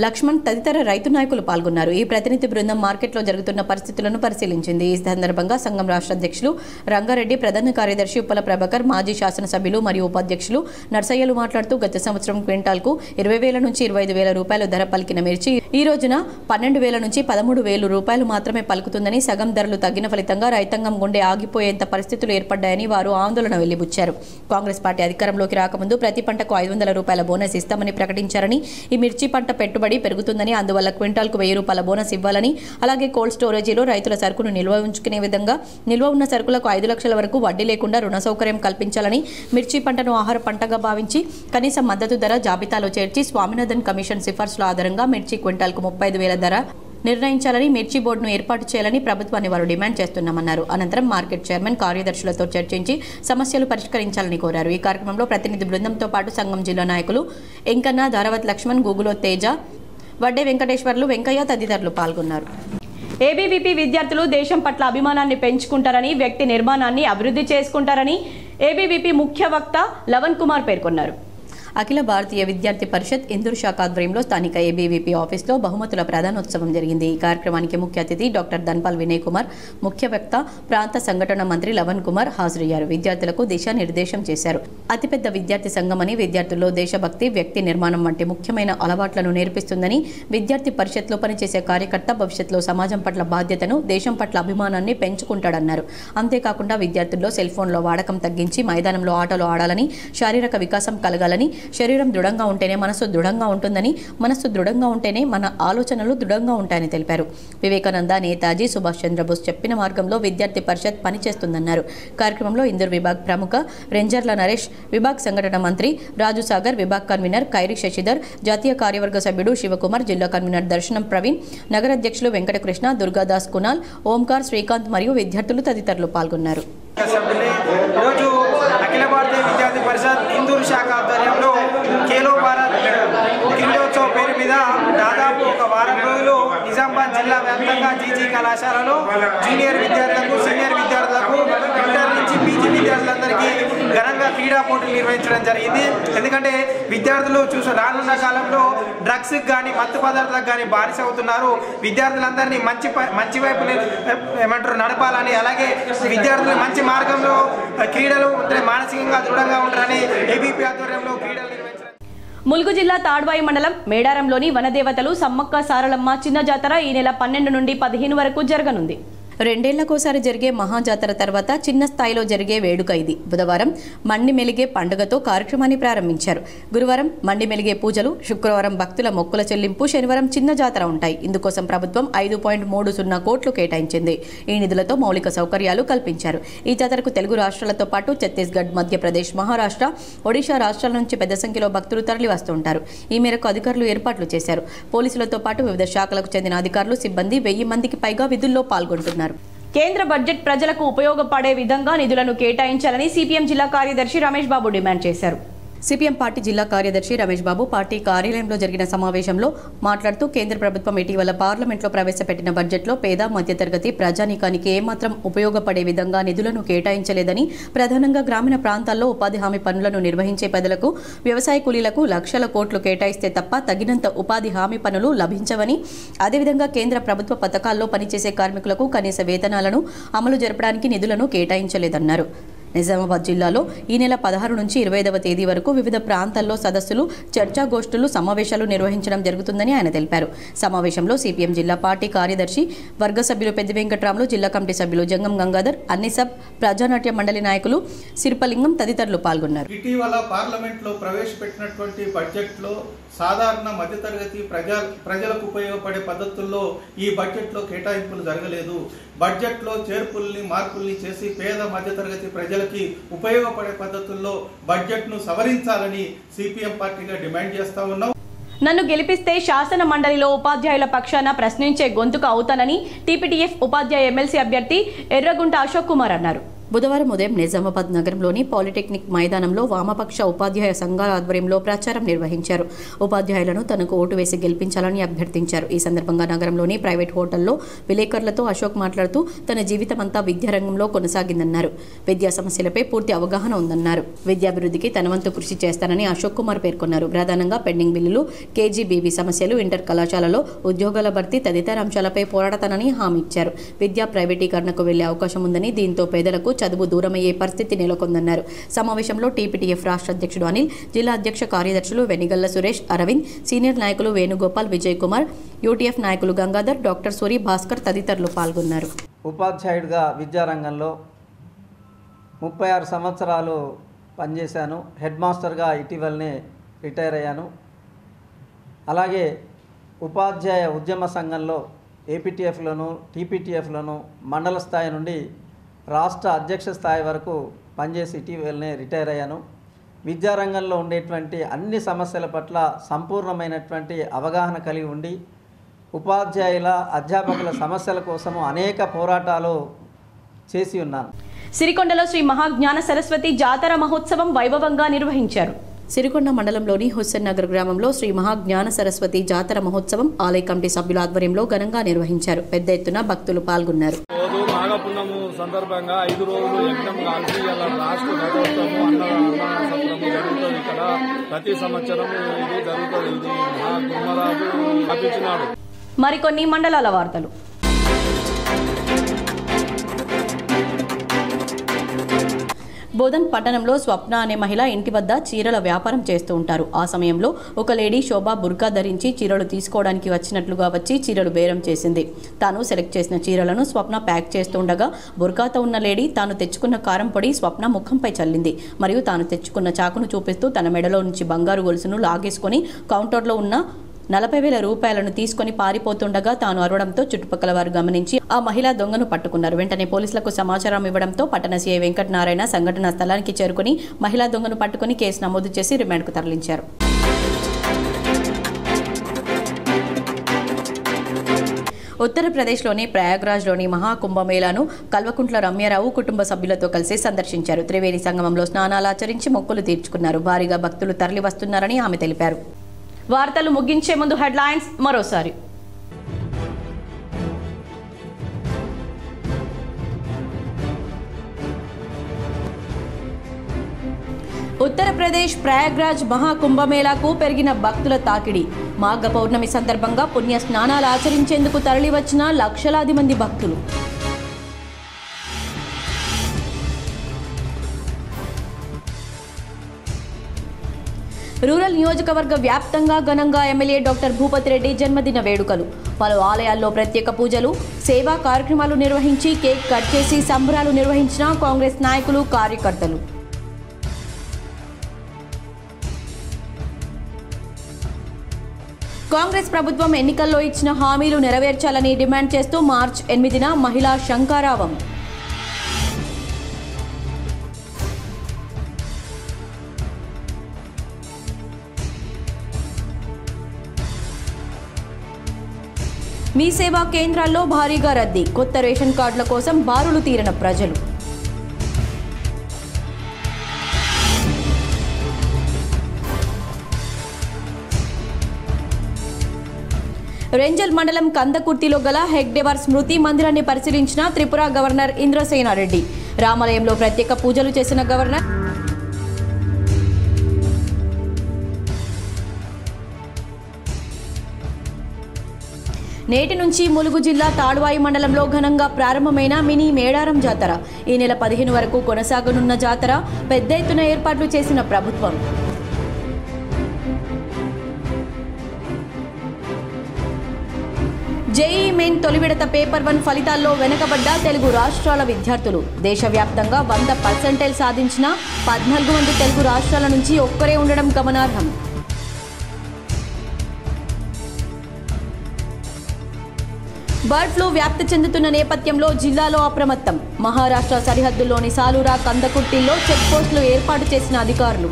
లక్ష్మణ్ తదితర రైతు నాయకులు పాల్గొన్నారు. ఈ ప్రతినిధి బృందం మార్కెట్లో జరుగుతున్న పరిస్థితులను పరిశీలించింది. ఈ సందర్భంగా సంఘం రాష్ట్ర అధ్యక్షులు రంగారెడ్డి, ప్రధాన కార్యదర్శి ఉప్పల ప్రభాకర్, మాజీ శాసనసభ్యులు మరియు ఉపాధ్యక్షులు నర్సయ్యలు మాట్లాడుతూ గత సంవత్సరం క్వింటాల్కు 20,000 నుంచి 25,000 రూపాయలు ధర పలికిన మిర్చి ఈ రోజున 12,000 నుంచి 13,000 రూపాయలు మాత్రమే పలుకుతుందని, సగం ధరలు తగ్గిన ఫలితంగా రైతాంగం గుండె ఆగిపోయేంత పరిస్థితులు ఏర్పడ్డాయని వారు ఆందోళన వెళ్లిబుచ్చారు. కాంగ్రెస్ పార్టీ అధికారంలోకి రాకముందు ప్రతి పంటకు 500 రూపాయల బోనస్ ఇస్తామని ప్రకటించారని, ఈ మిర్చి పంట పెట్టుబడి పెరుగుతుందని, అందువల్ల క్వింటాల్కు 1,000 రూపాయల బోనస్ ఇవ్వాలని, అలాగే కోల్డ్ స్టోరేజీలో రైతుల సరుకును నిల్వ ఉంచుకునే విధంగా నిల్వ ఉన్న సరుకులకు 5 లక్షల వరకు వడ్డీ లేకుండా రుణ సౌకర్యం కల్పించాలని, మిర్చి పంటను ఆహార పంటగా భావించి కనీస మద్దతు ధర జాబితాలో చేర్చి స్వామినాథన్ కమిషన్ సిఫార్సుల ఆధారంగా మిర్చి క్వింటాల్కు 35,000 ధర నిర్ణయించాలని, మిర్చి బోర్డును ఏర్పాటు చేయాలని ప్రభుత్వాన్ని వారు డిమాండ్ చేస్తున్నామన్నారు. అనంతరం మార్కెట్ చైర్మన్ కార్యదర్శులతో చర్చించి సమస్యలు పరిష్కరించాలని కోరారు. ఈ కార్యక్రమంలో ప్రతినిధి బృందంతో పాటు సంఘం జిల్లా నాయకులు ఎంకన్న, ధారావత్ లక్ష్మణ్, గూగులో తేజ, వడ్డే వెంకటేశ్వర్లు, వెంకయ్య తదితరులు పాల్గొన్నారు. ఏబీవీపీ విద్యార్థులు దేశం పట్ల అభిమానాన్ని పెంచుకుంటారని, వ్యక్తి నిర్మాణాన్ని అభివృద్ధి చేసుకుంటారని ఏబీవీపీ ముఖ్య వక్త లవన్ కుమార్ పేర్కొన్నారు. అఖిల భారతీయ విద్యార్థి పరిషత్ ఇందూరు శాఖ ఆధ్వర్యంలో స్థానిక ఏబీవీపీ ఆఫీస్లో బహుమతుల ప్రధానోత్సవం జరిగింది. ఈ కార్యక్రమానికి ముఖ్య అతిథి డాక్టర్ ధన్పాల్ వినయ్ కుమార్, ముఖ్య వక్త ప్రాంత సంఘటన మంత్రి లవన్ కుమార్ హాజరయ్యారు. విద్యార్థులకు దిశానిర్దేశం చేశారు. అతిపెద్ద విద్యార్థి సంఘమని, విద్యార్థుల్లో దేశభక్తి, వ్యక్తి నిర్మాణం వంటి ముఖ్యమైన అలవాట్లను నేర్పిస్తుందని, విద్యార్థి పరిషత్లో పనిచేసే కార్యకర్త భవిష్యత్తులో సమాజం పట్ల బాధ్యతను, దేశం పట్ల అభిమానాన్ని పెంచుకుంటాడన్నారు. అంతేకాకుండా విద్యార్థుల్లో సెల్ ఫోన్లో వాడకం తగ్గించి మైదానంలో ఆటలు ఆడాలని, శారీరక వికాసం కలగాలని, శరీరం దృఢంగా ఉంటేనే మనసు దృఢంగా ఉంటుందని, మనసు దృఢంగా ఉంటేనే మన ఆలోచనలు దృఢంగా ఉంటాయని తెలిపారు. వివేకానంద, నేతాజీ సుభాష్ చంద్రబోస్ చెప్పిన మార్గంలో విద్యార్థి పరిషత్ పనిచేస్తుందన్నారు. కార్యక్రమంలో ఇందూర్ విభాగ్ ప్రముఖ రెంజర్ల నరేష్, విభాగ్ సంఘటన మంత్రి రాజు సాగర్, విభాగ్ కన్వీనర్ ఖైరీ శశిధర్, జాతీయ కార్యవర్గ సభ్యుడు శివకుమార్, జిల్లా కన్వీనర్ దర్శనం ప్రవీణ్, నగర అధ్యక్షులు వెంకటకృష్ణ, దుర్గాదాస్ కునాల్, ఓంకార్, శ్రీకాంత్ మరియు విద్యార్థులు తదితరులు పాల్గొన్నారు. ఈరోజు అఖిల భారతీయ విద్యార్థి పరిషత్ ఇందూరు శాఖ ఆధ్వర్యంలో ఖేలో భారత్ క్రీడోత్సవ పేరు మీద దాదాపు ఒక వారం రోజులు నిజామాబాద్ జిల్లా వ్యాప్తంగా జీజీ కళాశాలలో జూనియర్ విద్యార్థులకు, సీనియర్ విద్యార్థులకు, ఇంటర్ నుంచి పీజీ విద్యార్థులందరికీ ఘనంగా క్రీడా పోటీలు నిర్వహించడం జరిగింది. ఎందుకంటే విద్యార్థులు రానున్న కాలంలో డ్రగ్స్ కానీ మత్తు పదార్థాలకు కానీ బానిస అవుతున్నారు. విద్యార్థులందరినీ మంచి వైపు ఏమంటారు నడపాలని, అలాగే విద్యార్థులు మంచి మార్గంలో క్రీడలు మానసికంగా దృఢంగా ఉంటారని ఏబీపీ ఆధ్వర్యంలో క్రీడలు నిర్వహించారు. ములుగు జిల్లా తాడ్వాయి మండలం మేడారంలోని వనదేవతలు సమ్మక్క సారలమ్మ చిన్న జాతర ఈ నెల 12 నుండి 15 వరకు జరగనుంది. 2 ఏళ్లకోసారి జరిగే మహాజాతర తర్వాత చిన్న స్థాయిలో జరిగే వేడుక ఇది. బుధవారం మండి మెలిగే పండుగతో కార్యక్రమాన్ని ప్రారంభించారు. గురువారం మండి మెలిగే పూజలు, శుక్రవారం భక్తుల మొక్కుల చెల్లింపు, శనివారం చిన్న జాతర ఉంటాయి. ఇందుకోసం ప్రభుత్వం 5.30 కోట్లు కేటాయించింది. ఈ నిధులతో మౌలిక సౌకర్యాలు కల్పించారు. ఈ జాతరకు తెలుగు రాష్ట్రాలతో పాటు ఛత్తీస్గఢ్, మధ్యప్రదేశ్, మహారాష్ట్ర, ఒడిశా రాష్ట్రాల నుంచి పెద్ద సంఖ్యలో భక్తులు తరలి వస్తుంటారు. ఈ మేరకు అధికారులు ఏర్పాట్లు చేశారు. పోలీసులతో పాటు వివిధ శాఖలకు చెందిన అధికారులు, సిబ్బంది 1000 మందికి పైగా విధుల్లో పాల్గొంటున్నారు. కేంద్ర బడ్జెట్ ప్రజలకు ఉపయోగపడే విధంగా నిధులను కేటాయించాలని సిపిఎం జిల్లా కార్యదర్శి రమేష్ బాబు డిమాండ్ చేశారు. సిపిఎం పార్టీ జిల్లా కార్యదర్శి రమేష్ బాబు పార్టీ కార్యాలయంలో జరిగిన సమావేశంలో మాట్లాడుతూ కేంద్ర ప్రభుత్వం ఇటీవల పార్లమెంట్లో ప్రవేశపెట్టిన బడ్జెట్లో పేద, మధ్యతరగతి ప్రజానీకానికి ఏమాత్రం ఉపయోగపడే విధంగా నిధులను కేటాయించలేదని, ప్రధానంగా గ్రామీణ ప్రాంతాల్లో ఉపాధి హామీ పనులను నిర్వహించే పెదలకు, వ్యవసాయ కూలీలకు లక్షల కోట్లు కేటాయిస్తే తప్ప తగినంత ఉపాధి హామీ పనులు లభించవని, అదేవిధంగా కేంద్ర ప్రభుత్వ పథకాల్లో పనిచేసే కార్మికులకు కనీస వేతనాలను అమలు జరపడానికి నిధులను కేటాయించలేదన్నారు. నిజామాబాద్ జిల్లాలో ఈ నెల 16 నుంచి 25వ తేదీ వరకు వివిధ ప్రాంతాల్లో సదస్సులు, చర్చాగోష్ఠులు, సమావేశాలు నిర్వహించడం జరుగుతుందని ఆయన తెలిపారు. సమావేశంలో సిపిఎం జిల్లా పార్టీ కార్యదర్శి వర్గ సభ్యులు పెద్ది వెంకట్రాములు, జిల్లా కమిటీ సభ్యులు జంగం గంగాధర్, అన్నిసబ్ ప్రజానాట్య మండలి నాయకులు సిరిపలింగం తదితరులు పాల్గొన్నారు. ఇటీవల పార్లమెంట్లో ప్రవేశపెట్టినటువంటి బడ్జెట్లో సాధారణ మధ్యతరగతి ప్రజలకు ఉపయోగపడే పద్ధతుల్లో ఈ బడ్జెట్లో కేటాయింపులు జరగలేదు. బడ్జెట్లో చేర్పుల్ని, మార్పుల్ని చేసి పేద మధ్యతరగతి ప్రజలకి ఉపయోగపడే పద్ధతుల్లో బడ్జెట్ను సవరించాలని సిపిఎం పార్టీగా డిమాండ్ చేస్తా ఉన్నాం. నన్ను గెలిపిస్తే శాసన మండలిలో ఉపాధ్యాయుల పక్షాన ప్రశ్నించే గొంతుక అవుతానని టీపీటీఎఫ్ ఉపాధ్యాయ ఎమ్మెల్సీ అభ్యర్థి ఎర్రగుంట అశోక్ కుమార్ అన్నారు. బుధవారం ఉదయం నిజామాబాద్ నగరంలోని పాలిటెక్నిక్ మైదానంలో వామపక్ష ఉపాధ్యాయ సంఘాల ఆధ్వర్యంలో ప్రచారం నిర్వహించారు. ఉపాధ్యాయులను తనకు ఓటు వేసి గెలిపించాలని అభ్యర్థించారు. ఈ సందర్భంగా నగరంలోని ప్రైవేట్ హోటల్లో విలేకరులతో అశోక్ మాట్లాడుతూ తన జీవితమంతా విద్యారంగంలో కొనసాగిందన్నారు. విద్యా సమస్యలపై పూర్తి అవగాహన ఉందన్నారు. విద్యాభివృద్ధికి తన వంతు కృషి చేస్తానని అశోక్ కుమార్ పేర్కొన్నారు. ప్రధానంగా పెండింగ్ బిల్లులు, కేజీబీవీ సమస్యలు, ఇంటర్ కళాశాలలో ఉద్యోగాల భర్తీ తదితర అంశాలపై పోరాడతానని హామీ ఇచ్చారు. విద్యా ప్రైవేటీకరణకు వెళ్లే అవకాశం ఉందని, దీంతో పేదలకు చదువు దూరమయ్యే పరిస్థితి నెలకొందన్నారు. సమావేశంలో టీపీటీఎఫ్ రాష్ట్ర అధ్యక్షుడు అనిల్, జిల్లా అధ్యక్ష కార్యదర్శులు వెనిగల్ల సురేష్, అరవింద్, సీనియర్ నాయకులు వేణుగోపాల్, విజయ్ కుమార్, యూటీఎఫ్ నాయకులు గంగాధర్, డాక్టర్ సూరి, భాస్కర్ తదితరులు పాల్గొన్నారు. ఉపాధ్యాయుడిగా విద్యారంగంలో 36 సంవత్సరాలు పనిచేశాను. హెడ్ మాస్టర్గా ఇటీవలనే రిటైర్ అయ్యాను. అలాగే ఉపాధ్యాయ ఉద్యమ సంఘంలో ఏపీటీఎఫ్లోను, టీపీటీఎఫ్లోను మండల స్థాయి నుండి రాష్ట్ర అధ్యక్ష స్థాయి వరకు పనిచేసి ఇటీవలనే రిటైర్ అయ్యాను. విద్యారంగంలో ఉండేటువంటి అన్ని సమస్యల పట్ల సంపూర్ణమైనటువంటి అవగాహన కలిగి ఉండి ఉపాధ్యాయుల, అధ్యాపకుల సమస్యల కోసము అనేక పోరాటాలు చేసి ఉన్నాను. సిరికొండలో శ్రీ మహాజ్ఞాన సరస్వతి జాతర మహోత్సవం వైభవంగా నిర్వహించారు. సిరికొండ మండలంలోని హుస్సేన్ నగర్ గ్రామంలో శ్రీ మహాజ్ఞాన సరస్వతి జాతర మహోత్సవం ఆలయ కమిటీ సభ్యుల ఆధ్వర్యంలో ఘనంగా నిర్వహించారు. పెద్ద ఎత్తున భక్తులు పాల్గొన్నారు. నాగపున్నము సందర్భంగా 5 రోజులు యజ్ఞం కాల్చి రాష్ట్ర రథోత్సవము, అన్నసత్రము జరుగుతుంది. ఇక్కడ ప్రతి సంవత్సరం ఇది జరుగుతుంది. ఇది మా గుమ్మరాజు స్థాపించినాడు. మరికొన్ని మండలాల వార్తలు. బోధన్ పట్టణంలో స్వప్న అనే మహిళ ఇంటి వద్ద చీరల వ్యాపారం చేస్తూ ఉంటారు. ఆ సమయంలో ఒక లేడీ శోభ బుర్కా ధరించి చీరలు తీసుకోవడానికి వచ్చినట్లుగా వచ్చి చీరలు బేరం చేసింది. తాను సెలెక్ట్ చేసిన చీరలను స్వప్న ప్యాక్ చేస్తుండగా బుర్కాతో ఉన్న లేడీ తాను తెచ్చుకున్న కారం పొడి స్వప్న ముఖంపై చల్లింది. మరియు తాను తెచ్చుకున్న చాకును చూపిస్తూ తన మెడలో నుంచి బంగారు గొలుసును లాగేసుకుని కౌంటర్లో ఉన్న 40,000 రూపాయలను తీసుకుని పారిపోతుండగా తాను అరవడంతో చుట్టుపక్కల వారు గమనించి ఆ మహిళా దొంగను పట్టుకున్నారు. వెంటనే పోలీసులకు సమాచారం ఇవ్వడంతో పట్టణ సీఐ వెంకటనారాయణ సంఘటనా స్థలానికి చేరుకుని మహిళా దొంగను పట్టుకుని కేసు నమోదు చేసి రిమాండ్కు తరలించారు. ఉత్తరప్రదేశ్లోని ప్రయాగ్రాజ్లోని మహాకుంభమేళాను కల్వకుంట్ల రమ్యారావు కుటుంబ సభ్యులతో కలిసి సందర్శించారు. త్రివేణి సంగమంలో స్నానాలు ఆచరించి మొక్కులు తీర్చుకున్నారు. భారీగా భక్తులు తరలి వస్తున్నారని ఆమె తెలిపారు. వార్తలు ముగించే ముందు హెడ్లైన్స్ మరోసారి. ఉత్తరప్రదేశ్ ప్రయాగ్రాజ్ మహాకుంభమేళాకు పెరిగిన భక్తుల తాకిడి. మాఘ పౌర్ణమి సందర్భంగా పుణ్య స్నానాలు ఆచరించేందుకు తరలివచ్చిన లక్షలాది మంది భక్తులు. రూరల్ నియోజకవర్గ వ్యాప్తంగా ఘనంగా ఎమ్మెల్యే డాక్టర్ భూపతి రెడ్డి జన్మదిన వేడుకలు. పలు ఆలయాల్లో ప్రత్యేక పూజలు, సేవా కార్యక్రమాలు నిర్వహించి కేక్ కట్ చేసి సంబరాలు నిర్వహించిన కాంగ్రెస్ నాయకులు, కార్యకర్తలు. కాంగ్రెస్ ప్రభుత్వం ఎన్నికల్లో ఇచ్చిన హామీలు నెరవేర్చాలని డిమాండ్ చేస్తూ మార్చి 8న మహిళా శంఖారావం. మీ సేవా కేంద్రాల్లో భారీగా రద్దీ. కొత్త రేషన్ కార్డుల కోసం బారులు తీరిన ప్రజలు. రెంజల్ మండలం కందకుర్తిలో గల హెగ్డేవార్ స్మృతి మందిరాన్ని పరిశీలించిన త్రిపుర గవర్నర్ ఇంద్రసేనారెడ్డి. రామాలయంలో ప్రత్యేక పూజలు చేసిన గవర్నర్. నేటి నుంచి ములుగు జిల్లా తాడ్వాయి మండలంలో ఘనంగా ప్రారంభమైన మినీ మేడారం జాతర. ఈ నెల 15 వరకు కొనసాగనున్న జాతర పెద్ద ఎత్తున ఏర్పాట్లు చేసిన ప్రభుత్వం. జేఈ మెయిన్ తొలి విడత పేపర్ 1 ఫలితాల్లో వెనుకబడ్డ తెలుగు రాష్ట్రాల విద్యార్థులు. దేశవ్యాప్తంగా 100% సాధించిన 14 మంది తెలుగు రాష్ట్రాల నుంచి ఒక్కరే ఉండడం గమనార్హం. బర్డ్ ఫ్లూ వ్యాప్తి చెందుతున్న నేపథ్యంలో జిల్లాలో అప్రమత్తం. మహారాష్ట్ర సరిహద్దుల్లోని సాలూరా, కందకుర్తిల్లో చెక్ పోస్టులు ఏర్పాటు చేసిన అధికారులు.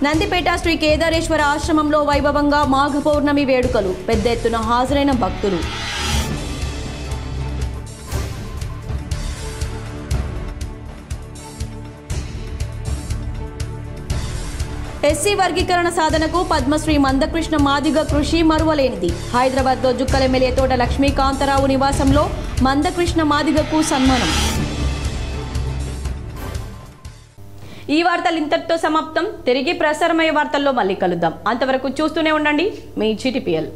నందిపేట శ్రీ కేదారేశ్వర ఆశ్రమంలో వైభవంగా మాఘ పౌర్ణమి వేడుకలు. పెద్ద ఎత్తున హాజరైన భక్తులు. ఎస్సీ వర్గీకరణ సాధనకు పద్మశ్రీ మందకృష్ణ మాదిగ కృషి మరువలేనిది. హైదరాబాద్లో జుక్కల్ ఎమ్మెల్యే తోట లక్ష్మీకాంతరావు నివాసంలో మందకృష్ణ మాదిగకు సన్మానం. ఈ వార్తలు ఇంతటితో సమాప్తం. తిరిగి ప్రసారమయ్యే వార్తల్లో మళ్ళీ కలుద్దాం. అంతవరకు చూస్తూనే ఉండండి మీ GTPL.